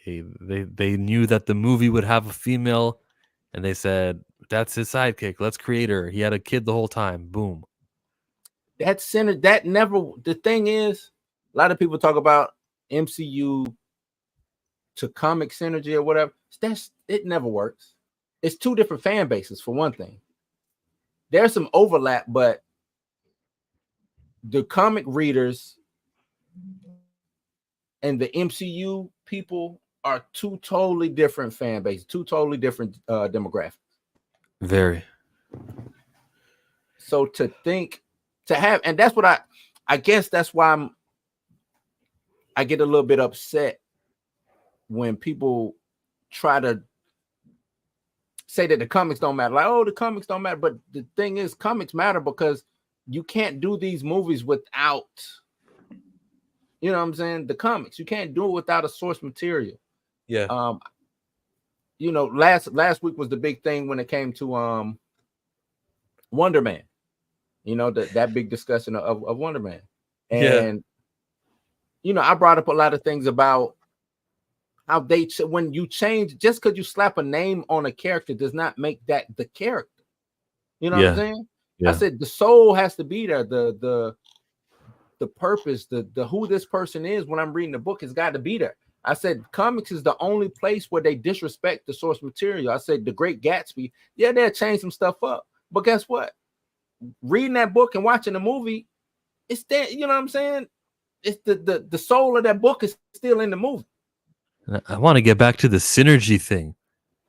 They knew that the movie would have a female, and they said, that's his sidekick. Let's create her. He had a kid the whole time. Boom. The thing is, a lot of people talk about MCU to comic synergy or whatever. It never works. It's two different fan bases, for one thing. There's some overlap, but the comic readers and the MCU people are two totally different fan bases, two totally different demographics. Very. So and that's what I guess that's why I get a little bit upset when people try to say that the comics don't matter. Like, oh, the comics don't matter. But the thing is, comics matter because you can't do these movies without, you know what I'm saying? The comics. You can't do it without a source material. Yeah. You know, last week was the big thing when it came to Wonder Man. You know, that big discussion of Wonder Man. And you know, I brought up a lot of things about how when you change, just because you slap a name on a character does not make that the character. You know what I'm saying? Yeah. I said the soul has to be there. The purpose, the who this person is when I'm reading the book has got to be there. I said comics is the only place where they disrespect the source material. I said The Great Gatsby, yeah, they'll change some stuff up. But guess what? Reading that book and watching the movie, it's there, you know what I'm saying? It's the soul of that book is still in the movie. I want to get back to the synergy thing.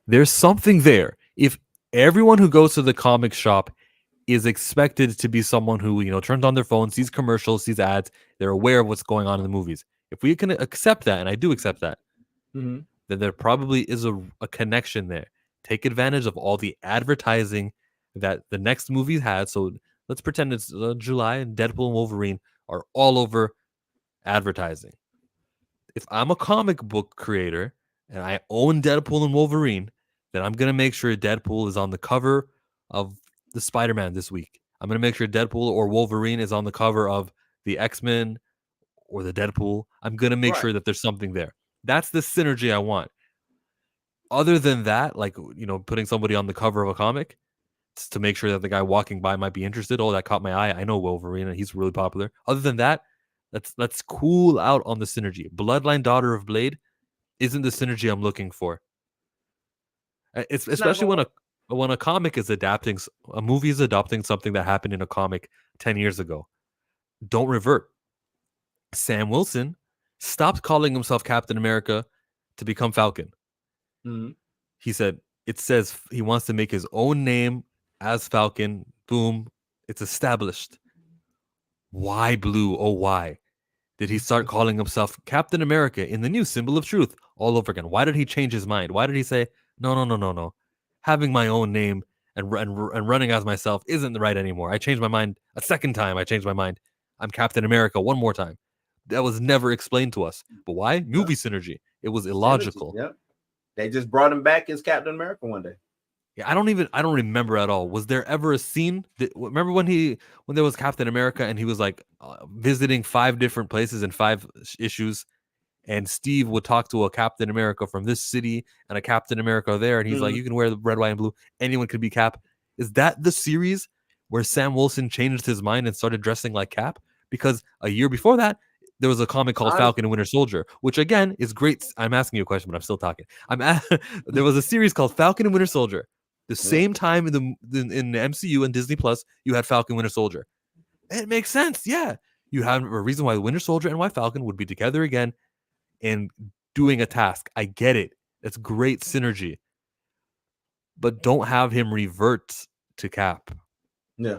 There's something there. If everyone who goes to the comic shop is expected to be someone who, you know, turns on their phone, sees commercials, sees ads, they're aware of what's going on in the movies. If we can accept that, and I do accept that, then there probably is a connection there. Take advantage of all the advertising that the next movie had. So let's pretend it's July and Deadpool and Wolverine are all over advertising. If I'm a comic book creator and I own Deadpool and Wolverine, then I'm going to make sure Deadpool is on the cover of the Spider-Man this week. I'm going to make sure Deadpool or Wolverine is on the cover of the X-Men or the Deadpool. I'm going to make sure that there's something there. That's the synergy I want. Other than that, like, you know, putting somebody on the cover of a comic to make sure that the guy walking by might be interested. Oh, that caught my eye. I know Wolverine and he's really popular. Other than that, let's cool out on the synergy. Bloodline Daughter of Blade isn't the synergy I'm looking for. It's especially when a comic is adapting, a movie is adopting something that happened in a comic 10 years ago. Don't revert. Sam Wilson stopped calling himself Captain America to become Falcon. He said, it says he wants to make his own name as Falcon. Boom. It's established. Why Blue? Oh, why did he start calling himself Captain America in the new Symbol of Truth all over again? Why did he change his mind? Why did he say, no. Having my own name and running as myself isn't right anymore. I changed my mind a second time. I changed my mind. I'm Captain America one more time. That was never explained to us. But why? Movie synergy. It was illogical. Yep. They just brought him back as Captain America one day. Yeah, I don't remember at all. Was there ever a scene remember when there was Captain America and he was like visiting 5 different places in 5 issues, and Steve would talk to a Captain America from this city and a Captain America there, and he's like, you can wear the red, white, and blue. Anyone could be Cap. Is that the series where Sam Wilson changed his mind and started dressing like Cap? Because a year before that, there was a comic called Falcon and Winter Soldier, which again is great. I'm asking you a question, but I'm still talking. There was a series called Falcon and Winter Soldier. The same time in the MCU and Disney Plus, you had Falcon Winter Soldier. It makes sense. Yeah. You have a reason why Winter Soldier and why Falcon would be together again and doing a task. I get it. That's great synergy. But don't have him revert to Cap. Yeah.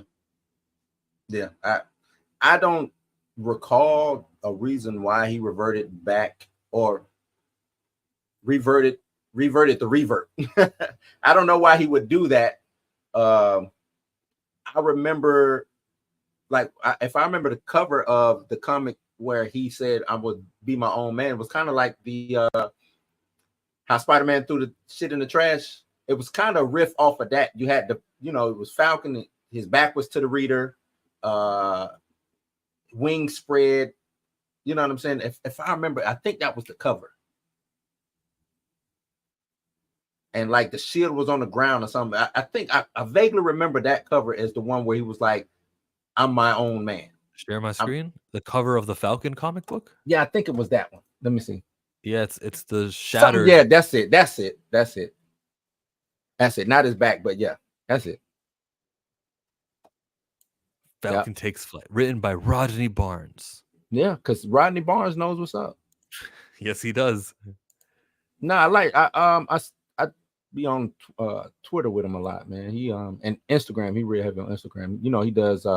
Yeah. I don't recall a reason why he reverted back or reverted the revert. I don't know why he would do that. I remember, like, if I remember the cover of the comic where he said I would be my own man, it was kind of like the how Spider-Man threw the shit in the trash. It was kind of a riff off of that. You had the, it was Falcon, his back was to the reader, wings spread. You know what I'm saying? If I remember, I think that was the cover. And like the shield was on the ground or something. I think I vaguely remember that cover as the one where he was like, I'm my own man. Share my screen. The cover of the Falcon comic book. Yeah, I think it was that one. Let me see. Yeah, it's the shattered. Yeah, that's it. Not his back, but yeah, that's it. Falcon takes flight. Written by Rodney Barnes. Yeah, because Rodney Barnes knows what's up. Yes, he does. No, I be on Twitter with him a lot, man. He and Instagram, he really heavy on Instagram. He does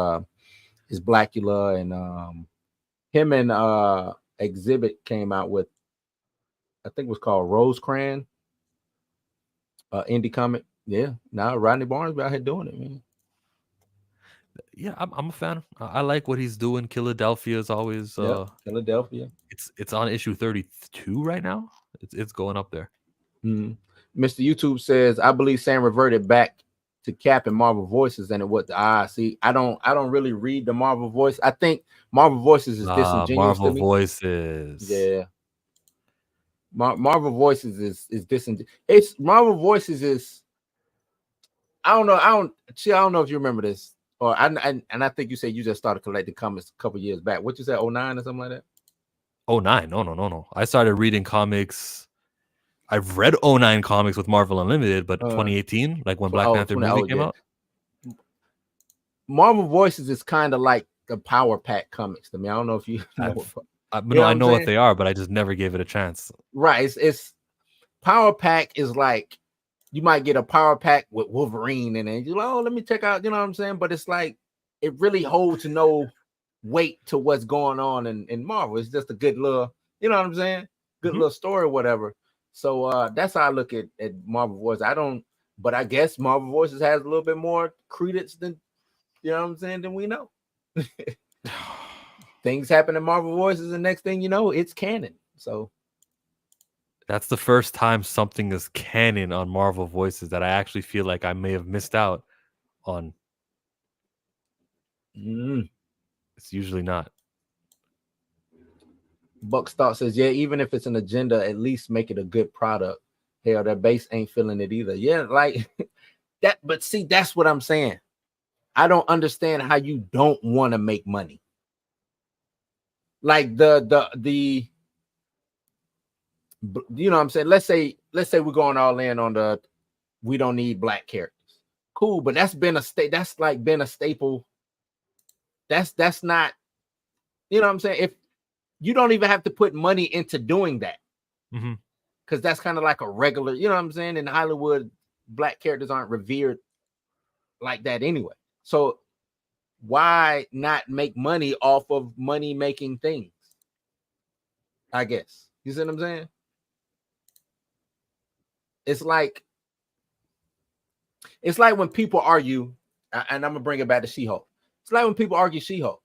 his Blackula, and him and Exhibit came out with, I think it was called Rosecrans, indie comic. Yeah, now Rodney Barnes out here doing it, man. Yeah, I'm a fan. I like what he's doing. Philadelphia is always Philadelphia. It's on issue 32 right now. It's going up there. Mm-hmm. Mr. YouTube says, I believe Sam reverted back to Cap and Marvel Voices, and it was see. I don't really read the Marvel Voice. I think Marvel Voices is disingenuous. Marvel to me. Voices. Yeah. Marvel Voices is disingenuous. It's Marvel Voices is. I don't know if you remember this, or and I think you said you just started collecting comics a couple years back. What you said, 09 or something like that? 09? No. I started reading comics. I've read 09 comics with Marvel Unlimited, but 2018, like when Black Panther movie came out. Marvel Voices is kind of like the Power Pack comics to me. I don't know if you know. I know what they are, but I just never gave it a chance. Right. It's Power Pack is like, you might get a Power Pack with Wolverine in it. You're like, oh, let me check out, you know what I'm saying? But it's like, it really holds no weight to what's going on in Marvel. It's just a good little, you know what I'm saying? Good little story or whatever. So that's how I look at Marvel Voices. But I guess Marvel Voices has a little bit more credence than, you know what I'm saying, than we know. Things happen in Marvel Voices, and next thing you know, it's canon. So that's the first time something is canon on Marvel Voices that I actually feel like I may have missed out on. It's usually not. Buckstock says, yeah, even if it's an agenda, at least make it a good product. Hell, their base ain't feeling it either. Yeah, like that. But see, that's what I'm saying. I don't understand how you don't want to make money. Like the you know what I'm saying? Let's say we're going all in on the we don't need black characters. Cool, but that's been a staple. That's not, you know what I'm saying? If you don't even have to put money into doing that. Because that's kind of like a regular, you know what I'm saying? In Hollywood, black characters aren't revered like that anyway. So why not make money off of money making things? I guess. You see what I'm saying? It's like when people argue, and I'm gonna bring it back to She-Hulk. It's like when people argue She-Hulk.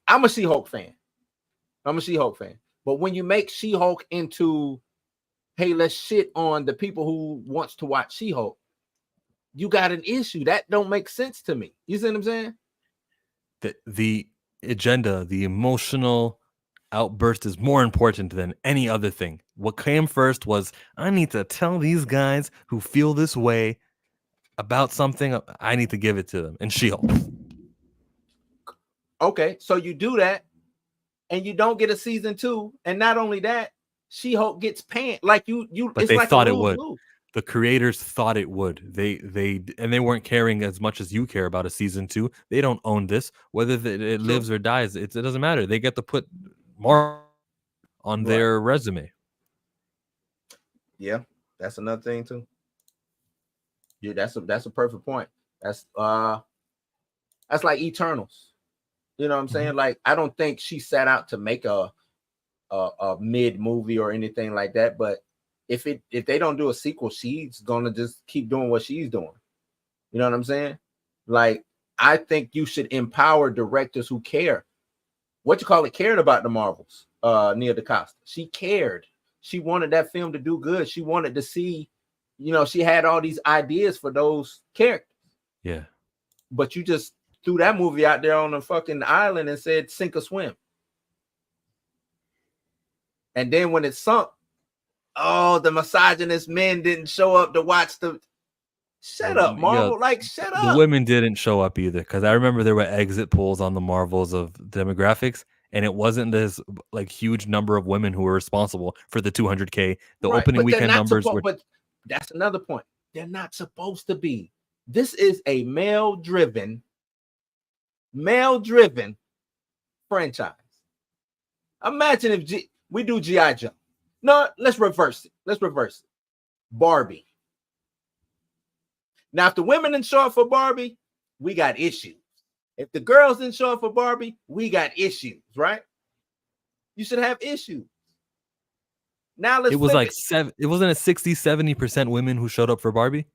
I'm a She-Hulk fan. But when you make She-Hulk into hey, let's shit on the people who wants to watch She-Hulk. You got an issue. That don't make sense to me. You see what I'm saying? The agenda, the emotional outburst is more important than any other thing. What came first was, I need to tell these guys who feel this way about something, I need to give it to them. And She-Hulk. Okay, so you do that, and you don't get a season 2, and not only that, She-Hulk gets panned. Like you. But it's they like thought a it would. lose-lose. The creators thought it would. They weren't caring as much as you care about a season 2. They don't own this. Whether it lives or dies, it doesn't matter. They get to put more on their resume. Yeah, that's another thing too. Yeah, that's a perfect point. That's like Eternals. You know what I'm saying? Like, I don't think she set out to make a mid movie or anything like that, but if they don't do a sequel, she's gonna just keep doing what she's doing. You know what I'm saying? Like, I think you should empower directors who care. Cared about the Marvels. Nia DaCosta. She cared. She wanted that film to do good. She wanted to see, she had all these ideas for those characters. Yeah. But you just threw that movie out there on a fucking island and said sink or swim. And then when it sunk, the misogynist men didn't show up to watch the. Shut up, Marvel! Shut up. The women didn't show up either, because I remember there were exit polls on the Marvels of demographics, and it wasn't this huge number of women who were responsible for the 200K. The opening weekend numbers were. But that's another point. They're not supposed to be. This is a male-driven franchise. Imagine if we do G.I. Joe. No, let's reverse it. Barbie. Now, if the women didn't show up for Barbie, we got issues. If the girls didn't show up for Barbie, we got issues, right? You should have issues. Now let's. It was it wasn't a 60-70% women who showed up for Barbie.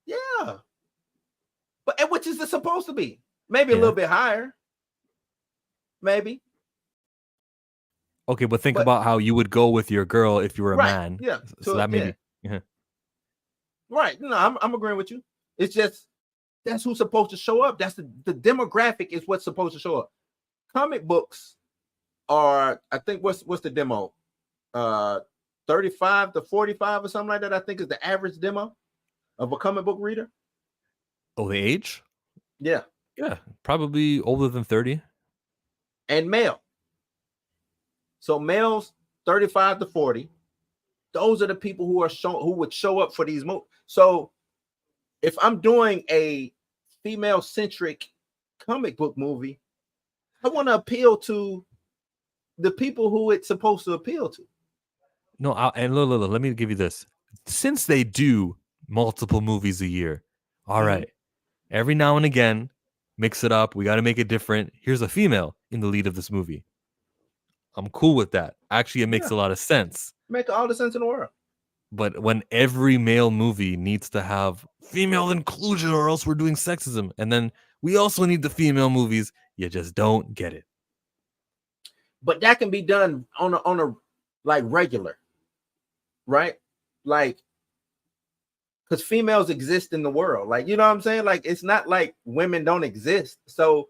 Yeah, but which is it supposed to be? Maybe a little bit higher. Maybe. Okay, but think about how you would go with your girl if you were a man. Yeah. So that maybe. Yeah. Right. No, I'm agreeing with you. It's just that's who's supposed to show up. That's the demographic is what's supposed to show up. Comic books are, I think, what's the demo? 35 to 45 or something like that. I think is the average demo of a comic book reader. Oh, the age? Yeah. Yeah, probably older than 30. And male. So males 35 to 40. Those are the people who would show up for these movies. So if I'm doing a female-centric comic book movie, I want to appeal to the people who it's supposed to appeal to. No, and look, let me give you this. Since they do multiple movies a year, all right, every now and again, mix it up. We got to make it different. Here's a female in the lead of this movie. I'm cool with that. Actually, it makes a lot of sense. Make all the sense in the world. But when every male movie needs to have female inclusion or else we're doing sexism, and then we also need the female movies, you just don't get it. But that can be done on a regular, right? Like, because females exist in the world. Like, you know what I'm saying? Like, it's not like women don't exist. So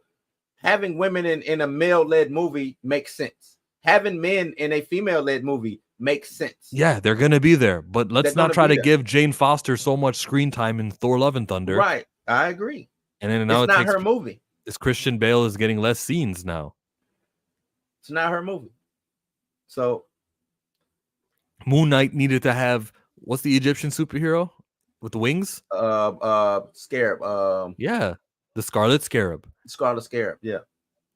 having women in a male-led movie makes sense. Having men in a female-led movie makes sense. Yeah, they're going to be there. But let's not try to give Jane Foster so much screen time in Thor Love and Thunder. Right. I agree. And then now it's not her movie. This Christian Bale is getting less scenes now. It's not her movie. So Moon Knight needed to have, what's the Egyptian superhero with the wings? Scarab. Yeah, the Scarlet Scarab. Scarlet Scarab, yeah.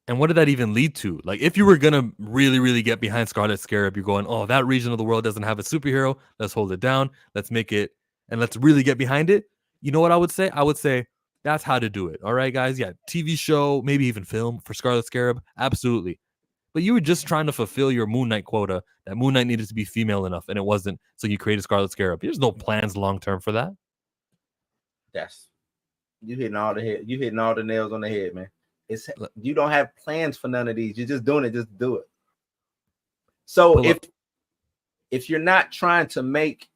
And what did that even lead to? Like, if you were going to really, really get behind Scarlet Scarab, you're going, oh, that region of the world doesn't have a superhero. Let's hold it down. Let's make it, and let's really get behind it. You know what I would say? I would say that's how to do it. All right, guys? Yeah, TV show, maybe even film for Scarlet Scarab. Absolutely. But you were just trying to fulfill your Moon Knight quota, that Moon Knight needed to be female enough, and it wasn't. So you created Scarlet Scarab. There's no plans long-term for that. You hitting all the nails on the head, man. You don't have plans for none of these. You're just doing it. Just do it. So if you're not trying to make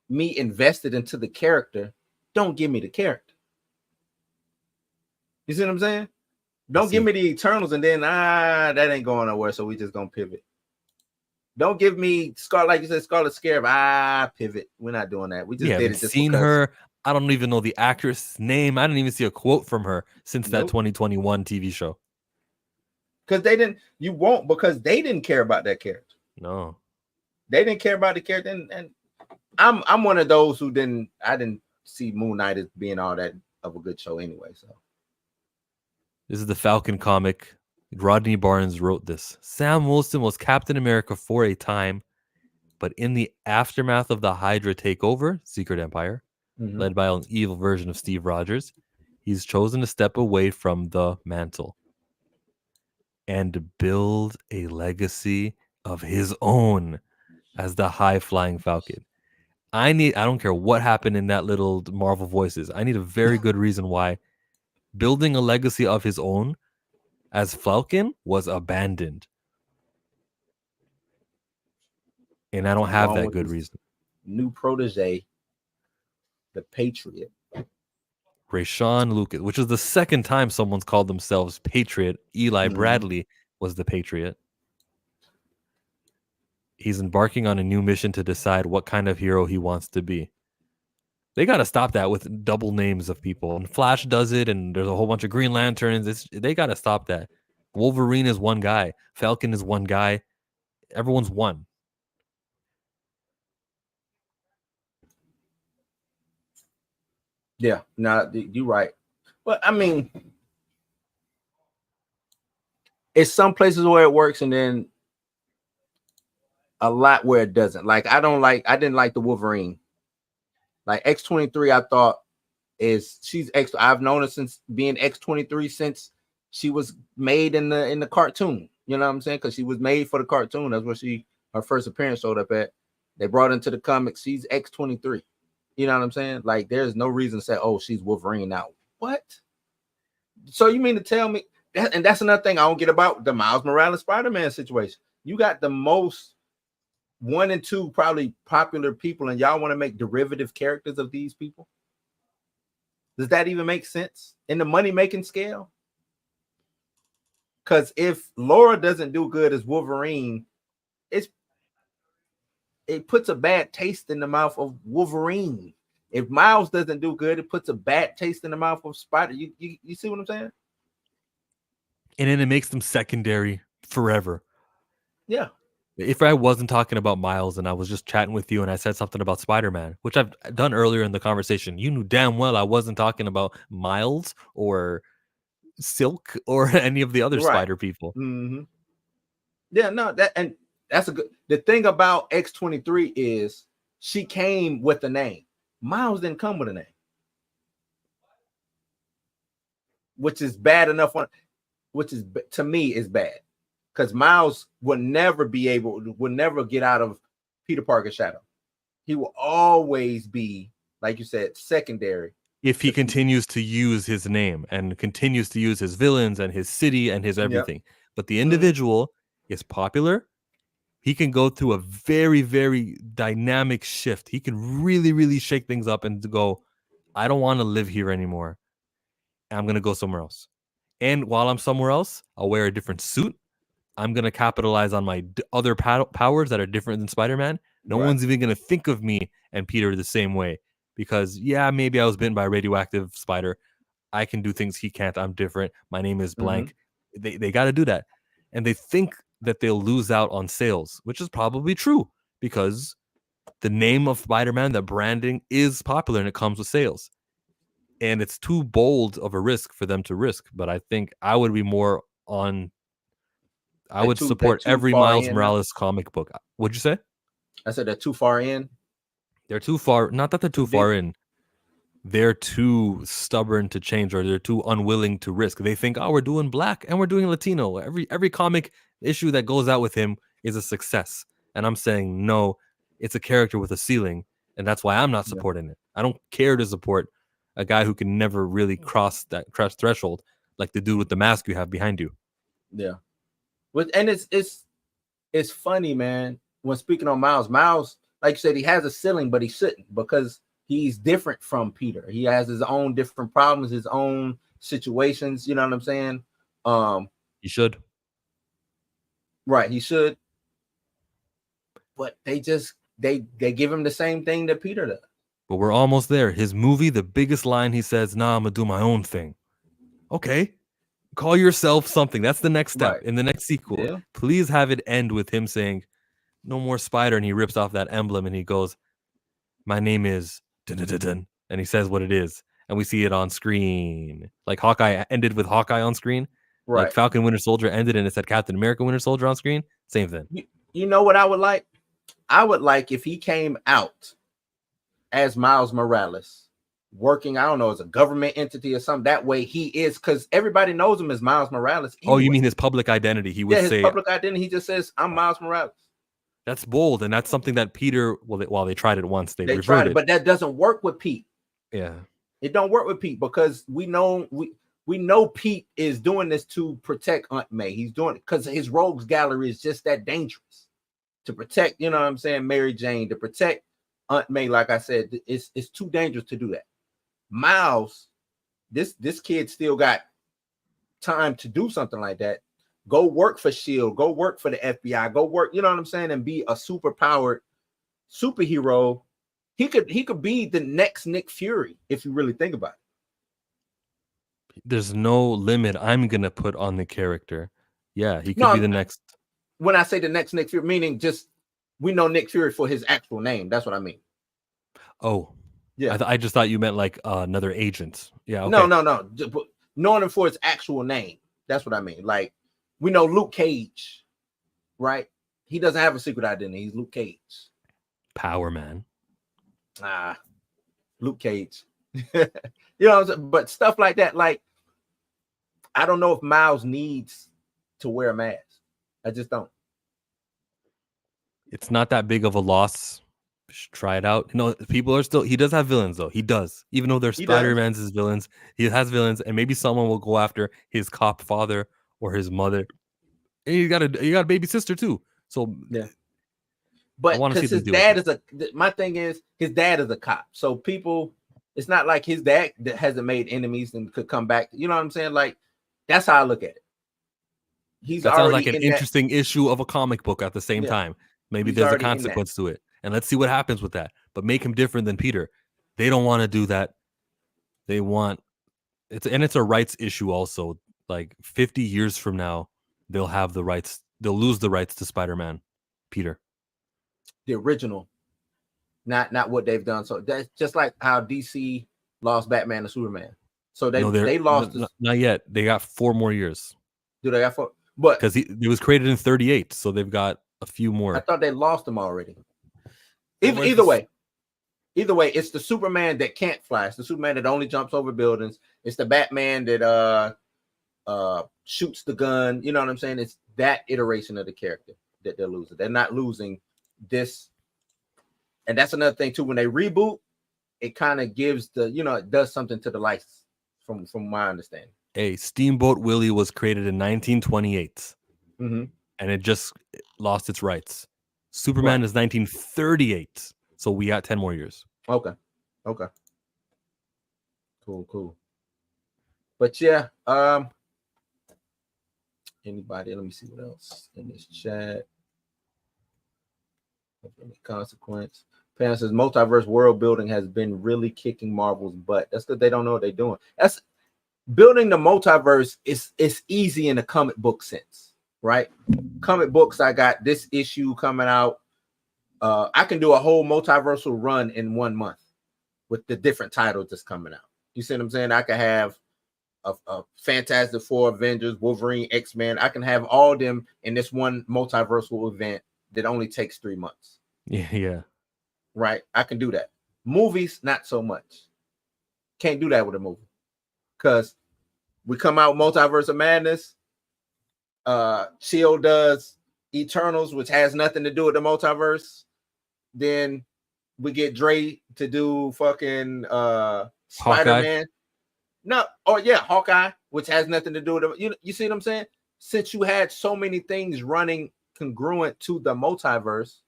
me invested into the character, don't give me the character. You see what I'm saying? Don't give me the Eternals and then that ain't going nowhere, so we just gonna pivot. Don't give me like you said, Scarlet Scarab. Pivot. We're not doing that. We just did it. Just seen because. her. I don't even know the actress' name. I didn't even see a quote from her since that 2021 TV show. Because they didn't. You won't because they didn't care about that character. No, they didn't care about the character. And I'm one of those who didn't. I didn't see Moon Knight as being all that of a good show anyway. So this is the Falcon comic. Rodney Barnes wrote this. Sam Wilson was Captain America for a time, but in the aftermath of the Hydra takeover, Secret Empire, led by an evil version of Steve Rogers, he's chosen to step away from the mantle and build a legacy of his own as the high-flying Falcon. I don't care what happened in that little Marvel Voices. I need a very good reason why building a legacy of his own as Falcon was abandoned. And I don't have that good reason. New protege, the Patriot. Rayshawn Lucas, which is the second time someone's called themselves Patriot. Eli Bradley was the Patriot. He's embarking on a new mission to decide what kind of hero he wants to be. They got to stop that with double names of people. And Flash does it, and there's a whole bunch of Green Lanterns. They got to stop that. Wolverine is one guy. Falcon is one guy. Everyone's one. Yeah, no, you're right. But I mean, it's some places where it works, and then a lot where it doesn't. Like I didn't like the Wolverine. Like X-23, I thought she's X. I've known her since being X-23 since she was made in the cartoon. You know what I'm saying? Because she was made for the cartoon. That's where her first appearance showed up at. They brought into the comics. She's X-23. You know what I'm saying? Like there's no reason to say, oh, she's Wolverine now. What? So you mean to tell me that? And that's another thing I don't get about the Miles Morales Spider-Man situation. You got the most 1 and 2 probably popular people, and y'all want to make derivative characters of these people? Does that even make sense in the money-making scale? Because if Laura doesn't do good as Wolverine, it puts a bad taste in the mouth of Wolverine. If Miles doesn't do good, it puts a bad taste in the mouth of Spider. You see what I'm saying? And then it makes them secondary forever. Yeah. If I wasn't talking about Miles and I was just chatting with you and I said something about Spider-Man, which I've done earlier in the conversation, you knew damn well I wasn't talking about Miles or Silk or any of the other Spider people. Mm-hmm. Yeah, no, that's a good. The thing about X-23 is she came with a name. Miles didn't come with a name, which is bad enough. Which is to me is bad because Miles would never get out of Peter Parker's shadow. He will always be, like you said, secondary. If he continues to use his name and continues to use his villains and his city and his everything, but the individual is popular. He can go through a very, very dynamic shift. He can really, really shake things up and go, I don't want to live here anymore. I'm going to go somewhere else. And while I'm somewhere else, I'll wear a different suit. I'm going to capitalize on my other powers that are different than Spider-Man. No one's even going to think of me and Peter the same way. Because, maybe I was bitten by a radioactive spider. I can do things he can't. I'm different. My name is blank. They got to do that. And they think that they'll lose out on sales, which is probably true because the name of Spider-Man, the branding is popular and it comes with sales. And it's too bold of a risk for them to risk. But I think I would be more on... I would support every Miles Morales comic book. What'd you say? I said they're too far in. They're too far. Not that they're too far in. They're too stubborn to change, or they're too unwilling to risk. They think, we're doing black and we're doing Latino. Every comic issue that goes out with him is a success. And I'm saying, no, it's a character with a ceiling. And that's why I'm not supporting it. I don't care to support a guy who can never really cross that threshold, like the dude with the mask you have behind you. Yeah. And it's it's funny, man. When speaking on Miles, like you said, he has a ceiling, but he shouldn't because he's different from Peter. He has his own different problems, his own situations. You know what I'm saying? He should. Right, he should. But they give him the same thing that Peter does. But we're almost there. His movie, the biggest line he says, "Nah, I'm gonna do my own thing." Okay, call yourself something. That's the next step Right. in the next sequel. Yeah. Please have it end with him saying, "No more spider," and he rips off that emblem and he goes, "My name is dun, dun, dun, dun," and he says what it is, and we see it on screen. Like Hawkeye ended with Hawkeye on screen. Right. Like Falcon Winter Soldier ended and it said Captain America Winter Soldier on screen. Same thing. You know what I would like? I would like if he came out as Miles Morales, working, I don't know, as a government entity or something. That way he is, because everybody knows him as Miles Morales. Anyway. Oh, you mean his public identity? He would say his public identity. He just says, "I'm Miles Morales." That's bold, and that's something that Peter. Well, while they tried it once, they reverted. Tried it, but that doesn't work with Pete. Yeah, it don't work with Pete because we know Pete is doing this to protect Aunt May. He's doing it because his rogues gallery is just that dangerous to protect. You know what I'm saying? Mary Jane, to protect Aunt May. Like I said, it's too dangerous to do that. Miles, this kid still got time to do something like that. Go work for SHIELD, go work for the FBI, go work, you know what I'm saying, and be a super powered superhero. He could be the next Nick Fury if you really think about it. There's no limit I'm gonna put on the character. Yeah, he could be the next. When I say the next Nick Fury, meaning just we know Nick Fury for his actual name. That's what I mean. Oh, yeah. I just thought you meant like another agent. Yeah. Okay. No. Knowing him for his actual name. That's what I mean. Like, we know Luke Cage, right? He doesn't have a secret identity. He's Luke Cage. Power Man. Luke Cage. You know, but stuff like that. Like, I don't know if Miles needs to wear a mask. I just don't. It's not that big of a loss. Try it out. No, people are still. He does have villains, though. He does, even though they're Spider-Man's his villains. He has villains, and maybe someone will go after his cop father or his mother. And you got a baby sister too. So yeah. But because his dad is my thing is his dad is a cop. So people, it's not like his dad that hasn't made enemies and could come back. You know what I'm saying? Like, that's how I look at it. That sounds like an interesting issue of a comic book at the same time. Maybe there's a consequence to it. And let's see what happens with that. But make him different than Peter. They don't want to do that. They want it's a rights issue also. Like 50 years from now, they'll have the rights. They'll lose the rights to Spider-Man, Peter. The original, not what they've done. So that's just like how DC lost Batman and Superman. So they lost. Not yet. They got 4 more years. Do they got 4? But because it was created in 38, so they've got a few more. I thought they lost them already. Either way, it's the Superman that can't fly. It's the Superman that only jumps over buildings. It's the Batman that shoots the gun. You know what I'm saying? It's that iteration of the character that they're losing. They're not losing this. And that's another thing too. When they reboot, it kind of gives it does something to the license from my understanding. Hey, Steamboat Willie was created in 1928. Mm-hmm. And it just lost its rights. Superman is 1938, so we got 10 more years. Okay. Cool. But yeah, anybody? Let me see what else in this chat. Any consequence? Pan says multiverse world building has been really kicking Marvel's butt. That's because they don't know what they're doing. That's building the multiverse. It's easy in the comic book sense. Right? Comic books, I got this issue coming out. I can do a whole multiversal run in 1 month with the different titles that's coming out. You see what I'm saying? I can have a Fantastic Four, Avengers, Wolverine, X-Men. I can have all them in this one multiversal event that only takes 3 months. Yeah. Right? I can do that. Movies, not so much. Can't do that with a movie. Because we come out Multiverse of Madness. SHIELD does Eternals, which has nothing to do with the multiverse. Then we get Dre to do fucking Spider-Man. Hawkeye, which has nothing to do with it. You see what I'm saying? Since you had so many things running congruent to the multiverse,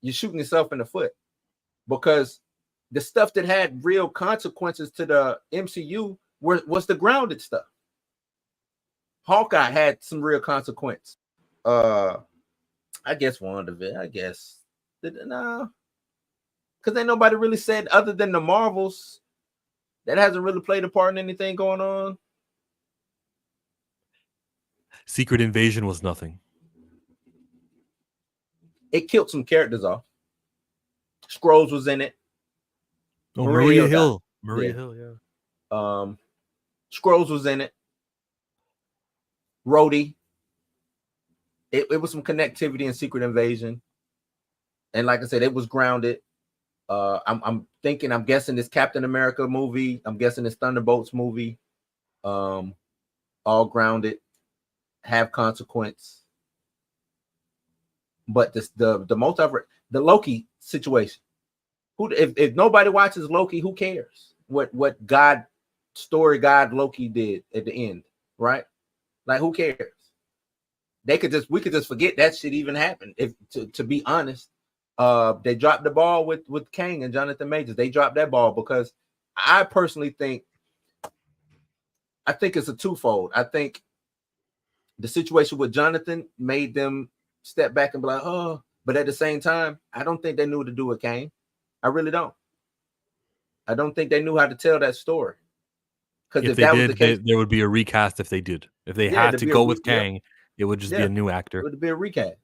you're shooting yourself in the foot, because the stuff that had real consequences to the MCU was the grounded stuff. Hawkeye had some real consequence. I guess WandaVision. I guess no, because ain't nobody really said other than the Marvels that hasn't really played a part in anything going on. Secret Invasion was nothing. It killed some characters off. Skrulls was in it. Oh, Maria Hill. Yeah. Skrulls was in it. Rhodey. It was some connectivity in Secret Invasion. And like I said, it was grounded. I'm guessing this Captain America movie. I'm guessing this Thunderbolts movie. All grounded, have consequence. But the multiverse, the Loki situation. If nobody watches Loki, who cares what God Loki did at the end, right? Like, who cares? We could just forget that shit even happened. If to be honest, they dropped the ball with Kang and Jonathan Majors. They dropped that ball because I personally think it's a twofold. I think the situation with Jonathan made them step back and be like, oh, but at the same time, I don't think they knew what to do with Kang. I really don't. I don't think they knew how to tell that story. Because if that was the case, there would be a recast if they did. If they had to go with Kang, it would just be a new actor. It would be a recast.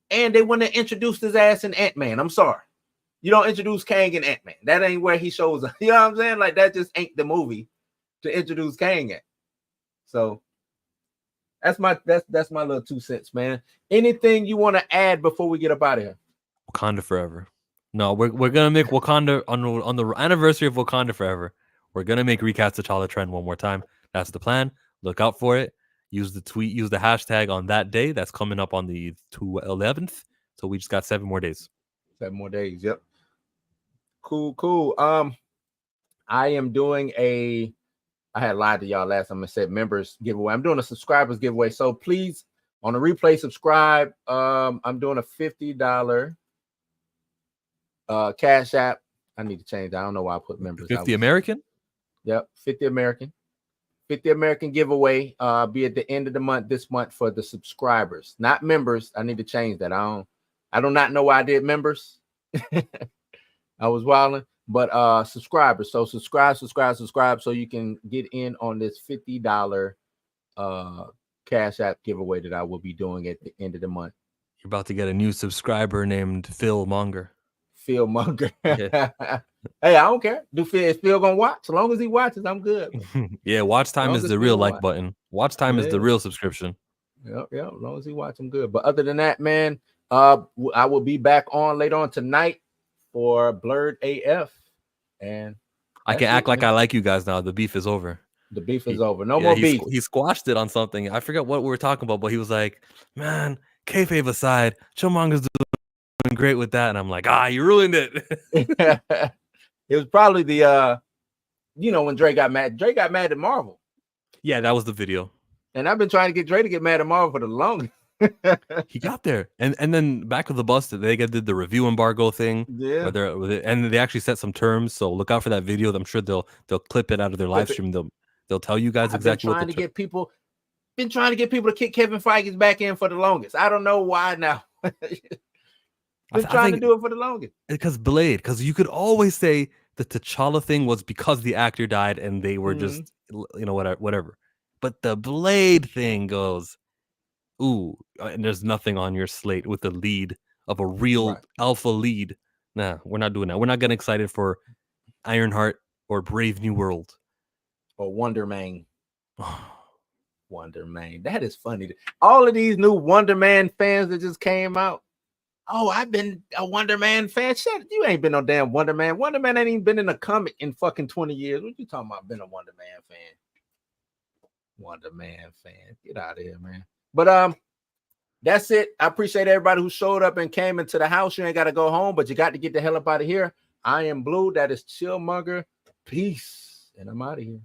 And they wouldn't have introduced his ass in Ant-Man. I'm sorry. You don't introduce Kang in Ant-Man. That ain't where he shows up. You know what I'm saying? Like, that just ain't the movie to introduce Kang at. So that's my little 2 cents, man. Anything you want to add before we get up out of here? Wakanda Forever. No, we're gonna make Wakanda on the anniversary of Wakanda Forever. We're gonna make Recast T'Challa trend one more time. That's the plan. Look out for it. Use the tweet, use the hashtag on that day. That's coming up on the 11th. So we just got 7 more days. 7 more days. Yep. Cool. I am doing I had lied to y'all last time. I said members giveaway. I'm doing a subscribers giveaway. So please, on the replay, subscribe. I'm doing a $50 Cash App. I need to change that. I don't know why I put members. 50 American? Yep, 50 American. 50 American giveaway. Be at the end of the month this month for the subscribers, not members. I need to change that. I do not know why I did members. I was wilding, but subscribers. So subscribe so you can get in on this $50 Cash App giveaway that I will be doing at the end of the month. You're about to get a new subscriber named Phil Monger. Phil Monger. Yeah. Hey, I don't care. Is Phil gonna watch? As long as he watches, I'm good. Yeah, watch time is the real like button. Watch time is the real subscription. Yeah. As long as he watch, I'm good. But other than that, man, I will be back on later on tonight for Blurred AF. And I can act like I like you guys now. The beef is over. The beef is over. No more beef. He squashed it on something. I forget what we were talking about, but he was like, man, kayfabe aside, Killmonger's doing great with that. And I'm like, you ruined it. It was probably the when Dre got mad. Dre got mad at Marvel. Yeah, that was the video. And I've been trying to get Dre to get mad at Marvel for the longest. He got there. And then back of the bus, they did the review embargo thing. Yeah. And they actually set some terms. So look out for that video. I'm sure they'll clip it out of their live stream. They'll tell you guys exactly what been trying to get people to kick Kevin Feige's back in for the longest. I don't know why now. Been trying to do it for the longest. Because you could always say the T'Challa thing was because the actor died and they were just, whatever. But the Blade thing goes, ooh, and there's nothing on your slate with the lead of a real alpha lead. Nah, we're not doing that. We're not getting excited for Ironheart or Brave New World. Or Wonder Man. Wonder Man. That is funny. All of these new Wonder Man fans that just came out. Oh, I've been a Wonder Man fan. Shit, you ain't been no damn Wonder Man. Wonder Man ain't even been in a comic in fucking 20 years. What you talking about? Been a Wonder Man fan. Wonder Man fan. Get out of here, man. But that's it. I appreciate everybody who showed up and came into the house. You ain't got to go home, but you got to get the hell up out of here. I am Blue. That is Chillmonger. Peace. And I'm out of here.